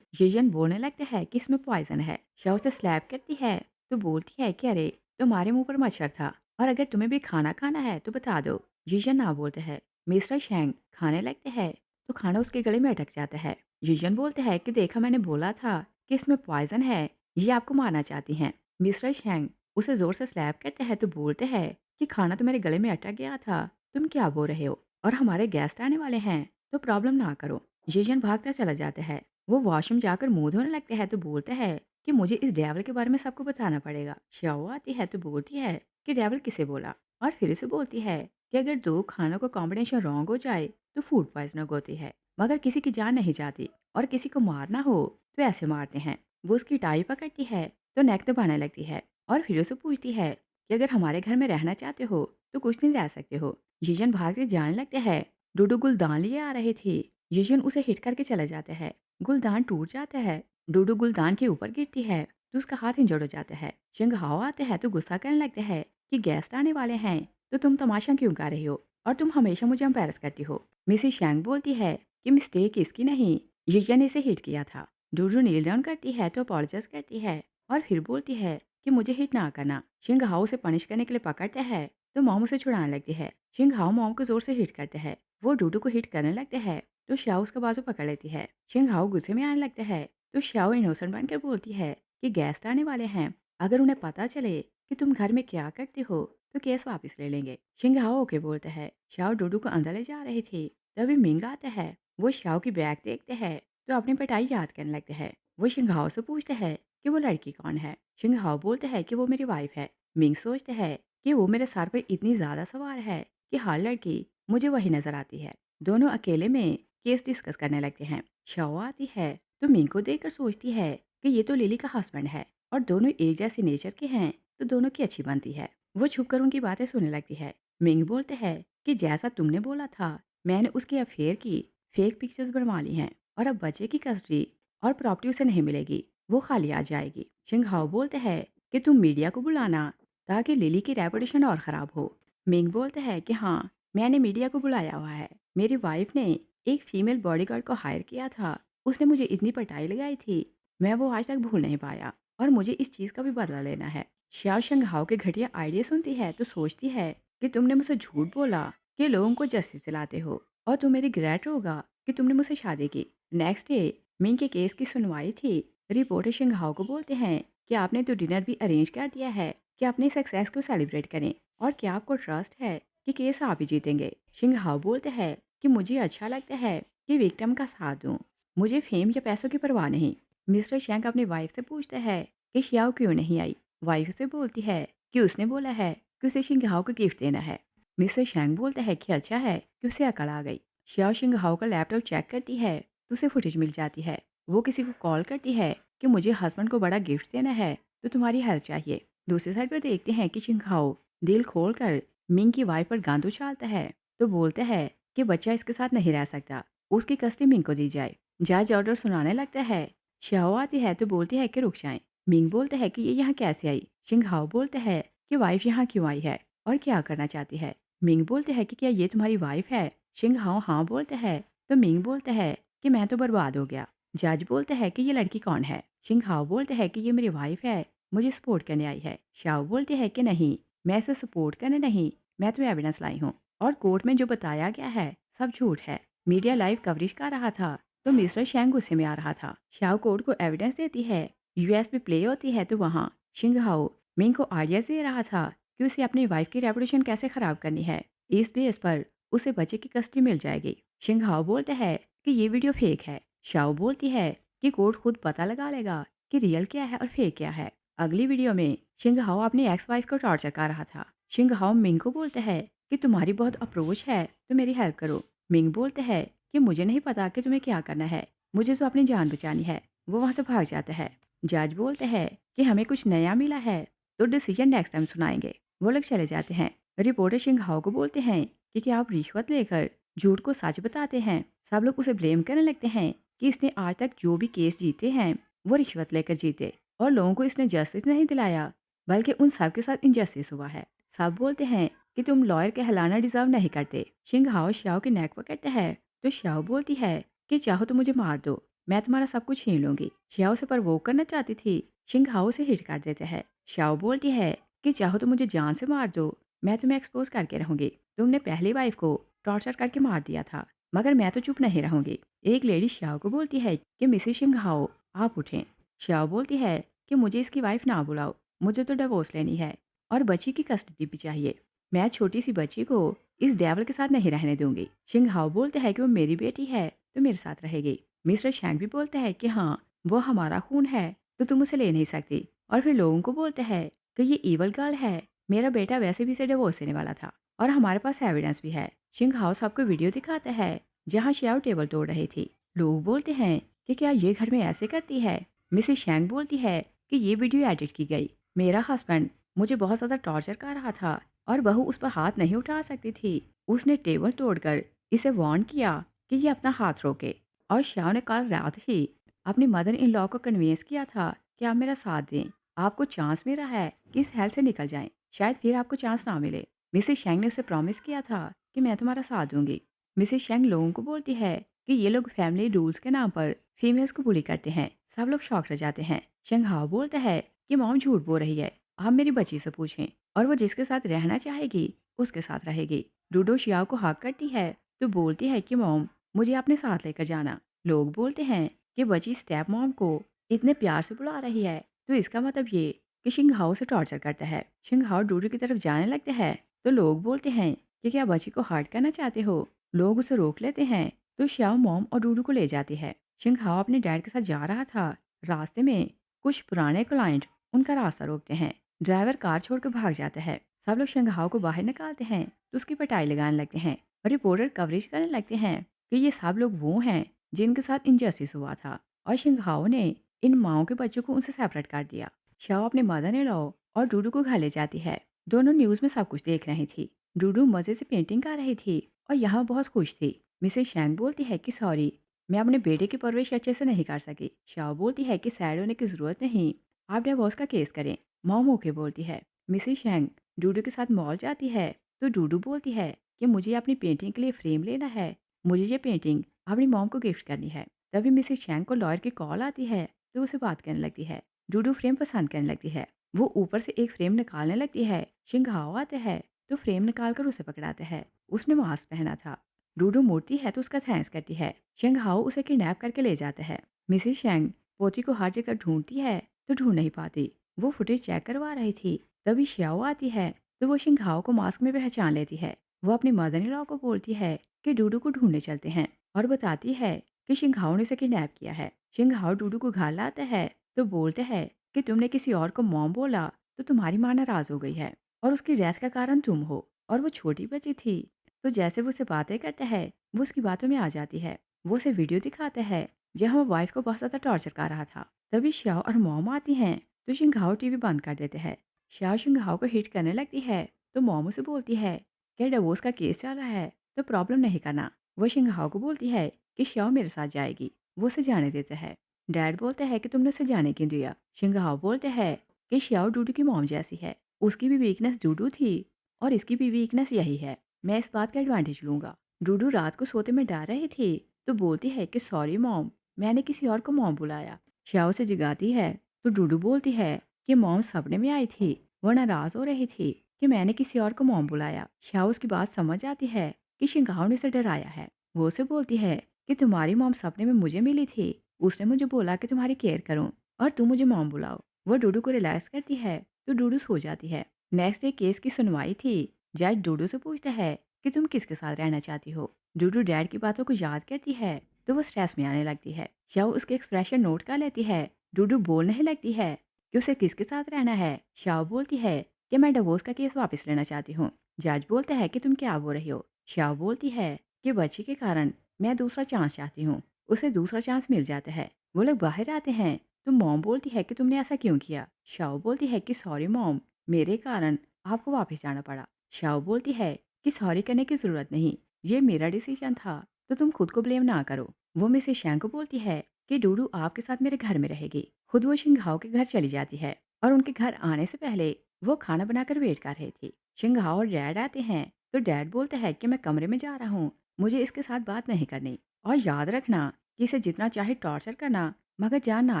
जिजन बोलने लगते हैं कि इसमें पॉइजन है। शाह उसे स्लैप करती है तो बोलती है कि अरे तुम्हारे मुंह पर मच्छर था और अगर तुम्हें भी खाना खाना है तो बता दो। जिजन ना बोलते हैं। मिस्टर शेंग खाने लगते हैं तो खाना उसके गले में अटक जाता है। जिजन बोलते हैं कि देखा मैंने बोला था कि इसमें पॉइजन है, ये आपको मारना चाहती हैं। मिस्टर शेंग उसे जोर से स्लैप करते हैं तो बोलते हैं कि खाना तो मेरे गले में अटक गया था, तुम क्या बोल रहे हो? और हमारे गेस्ट आने वाले हैं तो प्रॉब्लम ना करो। जिजन भागता चला जाता है। वो वॉशरूम जाकर मुंह धोने लगते हैं तो बोलते हैं कि मुझे इस डेविल के बारे में सबको बताना पड़ेगा। श्याओ आती है तो बोलती है कि डेविल किसे बोला, और फिर से बोलती है कि अगर दो खानों का कॉम्बिनेशन रॉन्ग हो जाए तो फूड पॉइजनिंग होती है, मगर किसी की जान नहीं जाती और किसी को मारना हो तो ऐसे मारते हैं। वो उसकी टाई पकड़ती है तो नेक दबाने लगती है और फिर उसे पूछती है कि अगर हमारे घर में रहना चाहते हो तो कुछ दिन रह सकते हो। जिजन भागते जाने लगते हैं। डूडू गुलदान लिए आ रहे थे। जिजन उसे हिट करके चले जाते हैं। गुलदान टूट जाता है। डूडू गुलदान के ऊपर गिरती है तो उसका हाथ इंजर्ड हो जाता है। शंघाओ आते हैं तो गुस्सा करने लगते हैं कि गेस्ट आने वाले हैं तो तुम तमाशा क्यों कर रही हो और तुम हमेशा मुझे एम्बैरस करती हो। मिसेस शैंग बोलती है कि मिस्टेक इसकी नहीं, जिजन ने इसे हिट किया था। डूडू नील डाउन करती है तो अपॉलोजाइज करती है और फिर बोलती है कि मुझे हिट ना करना। शिंगहाओ उसे पनिश करने के लिए पकड़ते हैं तो मॉम उसे छुड़ाने लगती है। शिंगहाओ मॉम को जोर से हिट करते हैं। वो डूडू को हिट करने लगते हैं तो श्याओ उसका बाजू पकड़ लेती है। शिंगहाओ गुस्से में आने लगते हैं तो श्याओ इनोसेंट बनकर बोलती है कि गेस्ट आने वाले हैं, अगर उन्हें पता चले कि तुम घर में क्या करते हो तो केस वापस ले लेंगे। शिंगहाओ ओके बोलते हैं। श्याओ डूडू को अंदर ले जा रही थी तभी मिंग आता है। वो श्याओ की बैग देखते हैं तो अपनी पिटाई याद करने लगते हैं। वो शिंगहाओ से पूछते हैं कि वो लड़की कौन है। शिंगहाओ बोलते हैं कि वो मेरी वाइफ है। मिंग सोचते हैं कि वो मेरे सर पर इतनी ज्यादा सवार है कि हर लड़की मुझे वही नजर आती है। दोनों अकेले में केस डिस्कस करने लगते हैं। शाओ आती है तो मिंग को देखकर सोचती है कि ये तो लिली का हस्बैंड है और दोनों एक जैसी नेचर के हैं तो दोनों की अच्छी बनती है। वो छुपकर उनकी बातें सुनने लगती है। मिंग बोलते हैं कि जैसा तुमने बोला था मैंने उसके अफेयर की फेक पिक्चर्स बनवा ली हैं और अब बच्चे की कस्टडी और प्रॉपर्टी उसे नहीं मिलेगी, वो खाली आ जाएगी। शिंगहाओ बोलते हैं कि तुम मीडिया को बुलाना ताकि लिली की रेपुटेशन और ख़राब हो। मिंग बोलते हैं कि हाँ, मैंने मीडिया को बुलाया हुआ है। मेरी वाइफ ने एक फीमेल बॉडीगार्ड को हायर किया था, उसने मुझे इतनी पटाई लगाई थी, मैं वो आज तक भूल नहीं पाया और मुझे इस चीज़ का भी बदला लेना है। श्याओ शंघाओ के घटिया आइडिया सुनती है तो सोचती है कि तुमने मुझसे झूठ बोला कि लोगों को जस्टिस दिलाते हो और तुम्हें रिग्रेट होगा कि तुमने मुझसे शादी की। नेक्स्ट डे मिंग के केस की सुनवाई थी। रिपोर्टर शंघाओ को बोलते हैं कि आपने तो डिनर भी अरेंज कर दिया है कि अपनी सक्सेस को सेलिब्रेट करें और क्या आपको ट्रस्ट है कि केस आप ही जीतेंगे। शिंगहाओ बोलते हैं कि मुझे अच्छा लगता है कि विक्टिम का साथ दूं, मुझे फेम या पैसों की परवाह नहीं। मिस्टर शैंक अपनी वाइफ से पूछते हैं कि श्याओ क्यों नहीं आई। वाइफ से बोलती है कि उसने बोला है कि उसे शिंगहाओ को गिफ्ट देना है। मिस्टर शैंक बोलते हैं कि अच्छा है कि उसे अकल आ गई। श्याओ शिंगहाओ का लैपटॉप चेक करती है तो उसे फुटेज मिल जाती है। वो किसी को कॉल करती है कि मुझे हस्बैंड को बड़ा गिफ्ट देना है तो तुम्हारी हेल्प चाहिए। दूसरी साइड पर देखते हैं कि शिंगहाओ दिल खोल कर मिंग की वाइफ पर गांध उछालता है तो बोलता है कि बच्चा इसके साथ नहीं रह सकता, उसकी कस्टडी मिंग को दी जाए। जज ऑर्डर सुनाने लगता है। श्याओ आती है तो बोलती है कि रुक जाएं। मिंग बोलते हैं कि ये यहाँ कैसे आई। शिंगहाओ बोलते हैं कि वाइफ यहाँ क्यों आई है और क्या करना चाहती है। मिंग बोलते हैं कि क्या ये तुम्हारी वाइफ है। शिंगहाओ हाँ बोलते हैं तो मिंग बोलते हैं कि मैं तो बर्बाद हो गया। जज बोलते हैं कि ये लड़की कौन है। शिंगहाओ बोलते हैं कि ये मेरी वाइफ है, मुझे सपोर्ट करने आई है। शाओ बोलते हैं कि नहीं, मैं इसे सपोर्ट करने नहीं, मैं तो एविडेंस लाई हूँ और कोर्ट में जो बताया गया है सब झूठ है। मीडिया लाइव कवरेज कर रहा था तो मिस्टर शैंग गुस्से में आ रहा था। शाओ कोर्ट को एविडेंस देती है। यूएसबी प्ले होती है तो वहाँ शिंगहाओ मिंग को आइडियाज दे रहा था कि उसे अपनी वाइफ की रेपुटेशन कैसे खराब करनी है। इस बेस पर उसे बच्चे की कस्टडी मिल जाएगी। शिंगहाओ बोलते हैं कि ये वीडियो फेक है। शाओ बोलती है कि कोर्ट खुद पता लगा लेगा कि रियल क्या है और फेक क्या है। अगली वीडियो में शिंगहाओ अपनी एक्स वाइफ को टॉर्चर कर रहा था। शिंगहाओ मिंग को बोलते हैं कि तुम्हारी बहुत अप्रोच है तो मेरी हेल्प करो। मिंग बोलते हैं कि मुझे नहीं पता कि तुम्हें क्या करना है, मुझे तो अपनी जान बचानी है। वो वहाँ से भाग जाता है। जज बोलते हैं कि हमें कुछ नया मिला है तो डिसीजन नेक्स्ट टाइम सुनाएंगे। वो लोग चले जाते हैं। रिपोर्टर शिंगहाओ को बोलते हैं कि क्या आप रिश्वत लेकर झूठ को सच बताते हैं। सब लोग उसे ब्लेम करने लगते हैं कि इसने आज तक जो भी केस जीते हैं वो रिश्वत लेकर जीते और लोगों को इसने जस्टिस नहीं दिलाया बल्कि उन सब के साथ इनजस्टिस हुआ है। सब बोलते हैं कि तुम लॉयर कहलाना डिजर्व नहीं करते। शिंगहाओ श्याओ के नेक पकड़ता है तो श्याओ बोलती है कि चाहो तो मुझे मार दो, मैं तुम्हारा सब कुछ छीन लूंगी। श्याओ से परवोक करना चाहती थी, शिंगहाओ से हिट कर देते हैं। श्याओ बोलती है कि चाहो तो मुझे जान से मार दो, मैं तुम्हें एक्सपोज करके रहूंगी। तुमने पहली वाइफ को टॉर्चर करके मार दिया था, मगर मैं तो चुप नहीं रहूंगी। एक लेडी श्याओ को बोलती है कि मिसेस शिंगहाओ आप उठें। श्याओ बोलती है कि मुझे इसकी वाइफ ना बुलाओ, मुझे तो डिवोर्स लेनी है और बच्ची की कस्टडी भी चाहिए। मैं छोटी सी बच्ची को इस डेविल के साथ नहीं रहने दूंगी। शिंगहाओ बोलते हैं कि वो मेरी बेटी है तो मेरे साथ रहेगी। मिस्टर शैंग भी बोलते हैं कि हाँ, वो हमारा खून है तो तुम उसे ले नहीं सकती। और फिर लोगों को बोलते हैं कि ये ईवल गर्ल है, मेरा बेटा वैसे भी इसे डिवोर्स देने वाला था और हमारे पास एविडेंस भी है। शिंगहाओ सबको वीडियो दिखाता है जहाँ श्याओ टेबल तोड़ रही थी। लोग बोलते हैं कि क्या ये घर में ऐसे करती है। मिसेस शैंग बोलती है कि ये वीडियो एडिट की गई। मेरा हस्बैंड मुझे बहुत ज़्यादा टॉर्चर कर रहा था और बहू उस पर हाथ नहीं उठा सकती थी। उसने टेबल तोड़कर इसे वार्न किया कि ये अपना हाथ रोके। और श्याओ ने कल रात ही अपनी मदर इन लॉ को कन्विंस किया था कि आप मेरा साथ दें। आपको चांस मिल रहा है कि इस हेल से निकल जाएं, शायद फिर आपको चांस ना मिले। मिसेस शैंग ने उसे प्रॉमिस किया था कि मैं तुम्हारा साथ दूंगी। मिसेस शैंग लोगों को बोलती है कि ये लोग फैमिली रूल्स के नाम पर फीमेल्स को बुली करते हैं। सब लोग शॉक रह जाते हैं। शंघाओ बोलता है कि मॉम झूठ बोल रही है, आप मेरी बच्ची से पूछें और वो जिसके साथ रहना चाहेगी उसके साथ रहेगी। डूडो शियाओ को हक करती है तो बोलती है कि मॉम मुझे अपने साथ लेकर जाना। लोग बोलते हैं कि बच्ची स्टेप मॉम को इतने प्यार से बुला रही है तो इसका मतलब ये कि शिंगहाओ से टॉर्चर करता है। शिंगहाओ डूडू की तरफ जाने लगते हैं तो लोग बोलते हैं कि क्या बच्ची को हर्ट करना चाहते हो। लोग उसे रोक लेते हैं तो श्याओ मॉम और डूडू को ले जाती है। शिंगहाओ अपने डैड के साथ जा रहा था। रास्ते में कुछ पुराने क्लाइंट उनका रास्ता रोकते हैं। ड्राइवर कार छोड़कर भाग जाता है। सब लोग शंघाओ को बाहर निकालते हैं तो उसकी पिटाई लगाने लगते हैं और रिपोर्टर कवरेज करने लगते हैं कि ये सब लोग वो हैं जिनके साथ इनजस्टिस हुआ था और शंघाओ ने इन माओ के बच्चों को उनसे सेपरेट कर दिया। शाओ अपने मदर इन लॉ और डूडू को घर ले जाती है। दोनों न्यूज में सब कुछ देख रही थी। डूडू मजे से पेंटिंग कर रही थी और यहाँ बहुत खुश थी। मिसेस शैंग बोलती है कि सॉरी, मैं अपने बेटे की परवरिश अच्छे से नहीं कर सकी। शाओ बोलती है कि सैड होने की जरूरत नहीं, आप डिवोर्स का केस करें। मॉम ओके बोलती है। मिसेस शैंग डूडू के साथ मॉल जाती है तो डूडू बोलती है कि मुझे अपनी पेंटिंग के लिए फ्रेम लेना है, मुझे ये पेंटिंग अपनी मॉम को गिफ्ट करनी है। तभी मिसेस शैंग को लॉयर की कॉल आती है तो उसे बात करने लगती है। डूडू फ्रेम पसंद करने लगती है। वो ऊपर से एक फ्रेम निकालने लगती है। शिंघाओ आते हैं तो फ्रेम निकाल कर उसे पकड़ाते हैं। उसने मास्क पहना था। डूडू मुड़ती है तो उसका थैंक्स करती है। शंघाओ उसे किडनैप करके ले जाते हैं। मिसेस शैंग पोती को हर जगह ढूंढती है तो ढूंढ नहीं पाती। वो फुटेज चेक करवा रही थी। तभी श्याओ आती है तो वो शिंघाओ को मास्क में पहचान लेती है। वो अपनी मदर इन लॉ को बोलती है कि डूडू को ढूंढने चलते हैं और बताती है कि शिंघाओ ने उसे किडनैप किया है। शिंघाओ डूडू को घर लाता है तो बोलते हैं कि तुमने किसी और को मॉम बोला तो तुम्हारी माँ नाराज हो गई है और उसकी डेथ का कारण तुम हो और वो छोटी बच्ची थी। तो जैसे वो उसे बातें करता है वो उसकी बातों में आ जाती है। वो उसे वीडियो दिखाता है जहाँ वो वाइफ को बहुत ज़्यादा टॉर्चर कर रहा था। तभी श्याओ और मॉम आती हैं तो शिंघाओ टीवी बंद कर देते हैं। श्याओ शिंघाओ को हिट करने लगती है तो मॉम उसे बोलती है क्या डिवोर्स का केस चल रहा है तो प्रॉब्लम नहीं करना। वो शिंघाओ को बोलती है कि श्याओ मेरे साथ जाएगी। वो उसे जाने देता है। डैड बोलते हैं कि तुमने उसे जाने क्यों दिया। शिंघाओ बोलते हैं कि श्याओ डूडू की मॉम जैसी है, उसकी भी वीकनेस डूडू थी और इसकी भी वीकनेस यही है, मैं इस बात का एडवांटेज लूंगा। डूडू रात को सोते में डर रही थी तो बोलती है कि सॉरी मॉम, मैंने किसी और को मॉम बुलाया। श्याओ से जगाती है तो डूडू बोलती है कि मॉम सपने में आई थी, वो नाराज हो रही थी कि मैंने किसी और को मॉम बुलाया। श्याओ उसकी बात समझ आती है कि शिंगाओ ने उसे डराया है। वो उसे बोलती है कि तुम्हारी मॉम सपने में मुझे मिली थी, उसने मुझे बोला कि तुम्हारी केयर करूं और तुम मुझे मॉम बुलाओ। वो डूडू को रिलैक्स करती है तो डूडू सो जाती है। नेक्स्ट डे केस की सुनवाई थी। जज डूडू से पूछता है कि तुम किसके साथ रहना चाहती हो। डूडू डैड की बातों को याद करती है तो वो स्ट्रेस में आने लगती है। शाओ उसके एक्सप्रेशन नोट कर लेती है। डूडू बोल नहीं लगती है कि उसे किसके साथ रहना है। शाओ बोलती है कि मैं डिवोर्स का केस वापस लेना चाहती हूँ। जज बोलता है कि तुम क्या बोल रही हो। शाओ बोलती है कि बच्ची के कारण मैं दूसरा चांस चाहती हूँ। उसे दूसरा चांस मिल जाता है। वो लोग बाहर आते हैं तो मॉम बोलती है कि तुमने ऐसा क्यों किया। शाओ बोलती है कि सॉरी मॉम, मेरे कारण आपको वापस जाना पड़ा। शाओ बोलती है कि सॉरी करने की ज़रूरत नहीं, ये मेरा डिसीजन था तो तुम खुद को ब्लेम ना करो। वो मिसेस शैंग को बोलती है कि डूडू आपके साथ मेरे घर में रहेगी। खुद वो शिंघाओ के घर चली जाती है और उनके घर आने से पहले वो खाना बनाकर वेट कर रही थी। शिंगहाओ और डैड आते हैं तो डैड बोलता है कि मैं कमरे में जा रहा हूँ, मुझे इसके साथ बात नहीं करनी, और याद रखना कि इसे जितना चाहे टॉर्चर करना, मगर जान ना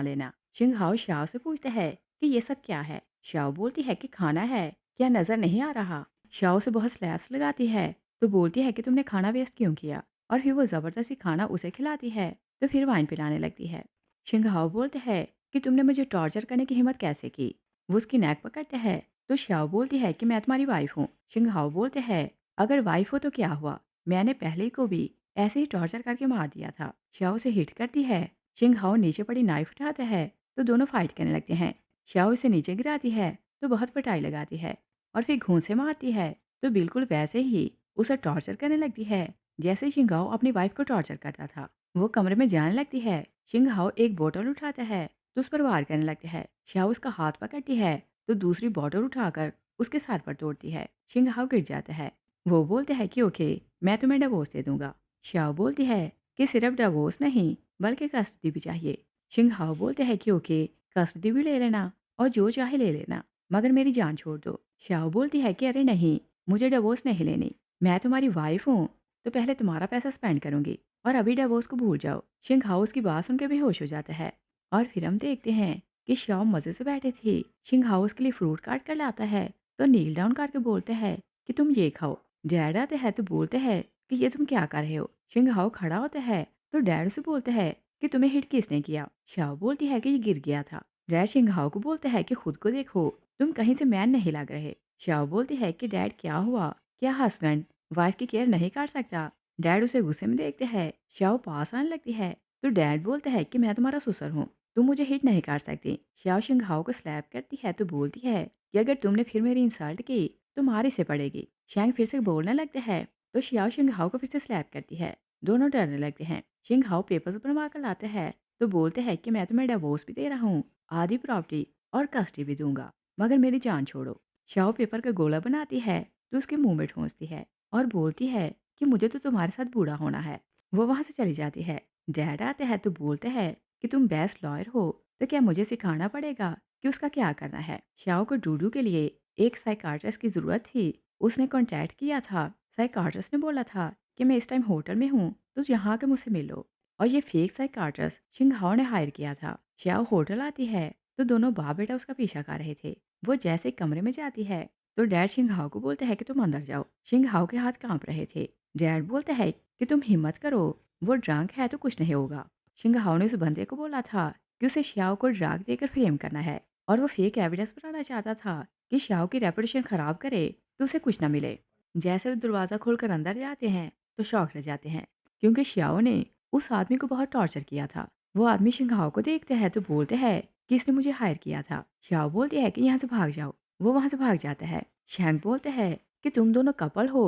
लेना। शिंगहाओ श्याओ से पूछता है कि ये सब क्या है। श्याओ बोलती है कि खाना है, क्या नजर नहीं आ रहा। श्याओ से बहुत स्लैप्स लगाती है तो बोलती है कि तुमने खाना वेस्ट क्यों किया, और फिर वो जबरदस्ती खाना उसे खिलाती है तो फिर वाइन पिलाने लगती है। शिंगहाओ बोलते हैं कि तुमने मुझे टॉर्चर करने की हिम्मत कैसे की। वो उसकी नेक पकड़ते हैं तो श्याओ बोलती है कि मैं तुम्हारी वाइफ हूँ। शिंगहाओ बोलते हैं अगर वाइफ हो तो क्या हुआ, मैंने पहले को भी ऐसे ही टॉर्चर करके मार दिया था। श्याओ से हिट करती है। शिंगहाओ नीचे पड़ी नाइफ उठाता है तो दोनों फाइट करने लगते हैं। श्याओ इसे नीचे गिराती है तो बहुत पिटाई लगाती है और फिर घूंसे मारती है तो बिल्कुल वैसे ही उसे टॉर्चर करने लगती है जैसे शिंगहाओ अपनी वाइफ को टॉर्चर करता था। वो कमरे में जाने लगती है। शिंगहाओ एक बोतल उठाता है तो उस पर वार करने लगता है। श्याओ उसका हाथ पकड़ती है तो दूसरी बोतल उठाकर उसके सर पर तोड़ती है। शिंगहाओ गिर जाता है। वो बोलते हैं कि ओके, मैं तुम्हें डिवोर्स दे दूंगा। श्याओ बोलती है कि सिर्फ डिवोर्स नहीं बल्कि कस्टडी भी चाहिए। शिंगहाओ बोलते हैं कि ओके, कस्टडी भी ले लेना और जो चाहे ले लेना, मगर मेरी जान छोड़ दो। श्याओ बोलती है कि अरे नहीं, मुझे डिवोर्स नहीं लेनी, मैं तुम्हारी वाइफ हूँ तो पहले तुम्हारा पैसा स्पेंड करूंगी और अभी डिवोर्स को भूल जाओ। शिंगहाओ की बात सुनकर बेहोश हो जाता है और फिर हम देखते हैं कि श्याम मजे से बैठे थे। शिंगहाओ उसके लिए फ्रूट काट कर लाता है तो नील डाउन करके बोलते हैं कि तुम ये खाओ। डैड आते हैं तो बोलते हैं कि ये तुम क्या कर रहे हो। शिंगहाओ खड़ा होता है तो डैड से बोलते हैं कि तुम्हें हिट किसने किया। श्याओ बोलती है कि ये गिर गया था। डैड शिंगहाओ को बोलते हैं कि खुद को देखो, तुम कहीं से मैन नहीं लग रहे। श्याओ बोलती है कि डैड क्या हुआ, क्या हस्बैंड वाइफ की केयर नहीं कर सकता। डैड उसे गुस्से में देखते हैं। श्याओ पास आने लगती है तो डैड बोलते हैं कि मैं तुम्हारा ससुर हूँ, तुम मुझे हिट नहीं कर सकती। श्याओ शिंगहाओ को स्लैप करती है तो बोलती है कि अगर तुमने फिर मेरी इंसल्ट की तो मारी से पड़ेगी। शैंग फिर से बोलने लगते हैं तो श्याओ शिंगहाओ को फिर से स्लैप करती है। दोनों डरने लगते हैं। शिंगहाओ पेपर्स बनवा कर लाते हैं तो बोलते हैं कि मैं तुम्हें डिवोर्स भी दे रहा हूँ, आधी प्रॉपर्टी और कस्टडी भी दूंगा, मगर मेरी जान छोड़ो। श्याओ पेपर का गोला बनाती है तो उसके मुंह में ठूंसती है और बोलती है कि मुझे तो तुम्हारे साथ बूढ़ा होना है। वो वहां से चली जाती है। डैड आते हैं तो बोलते हैं कि तुम बेस्ट लॉयर हो तो क्या मुझे सिखाना पड़ेगा कि उसका क्या करना है। श्याओ को डूडू के लिए एक साइकाट्रिस्ट की जरूरत थी। उसने कांटेक्ट किया था। साइकाट्रिस्ट ने बोला था कि मैं इस टाइम होटल में हूँ तो यहाँ के मुझसे मिलो, और ये फेक साइकाट्रिस्ट शिंगहाओ ने हायर किया था। श्याओ होटल आती है तो दोनों बाप बेटा उसका पीछा कर रहे थे। वो जैसे कमरे में जाती है तो डैड शिंगहाओ को बोलते हैं कि तुम अंदर जाओ। शिंगहाओ के हाथ कांप रहे थे। डैड बोलता है कि तुम हिम्मत करो, वो ड्रंक है तो कुछ नहीं होगा। शिंगहाओ ने उस बंदे को बोला था कि उसे श्याओ को ड्रग देकर फ्रेम करना है और वो फेक एविडेंस बनाना चाहता था कि श्याओ की रेपुटेशन खराब करे तो उसे कुछ ना मिले। जैसे वो दरवाज़ा खोलकर अंदर जाते हैं तो शौक रह जाते हैं क्योंकि श्याओ ने उस आदमी को बहुत टॉर्चर किया था। वो आदमी शिंगहाओ को देखते हैं तो बोलते हैं कि इसने मुझे हायर किया था। श्याओ बोलती है कि यहाँ से भाग जाओ। वो वहाँ से भाग जाता है। शैंग बोलते हैं कि तुम दोनों कपल हो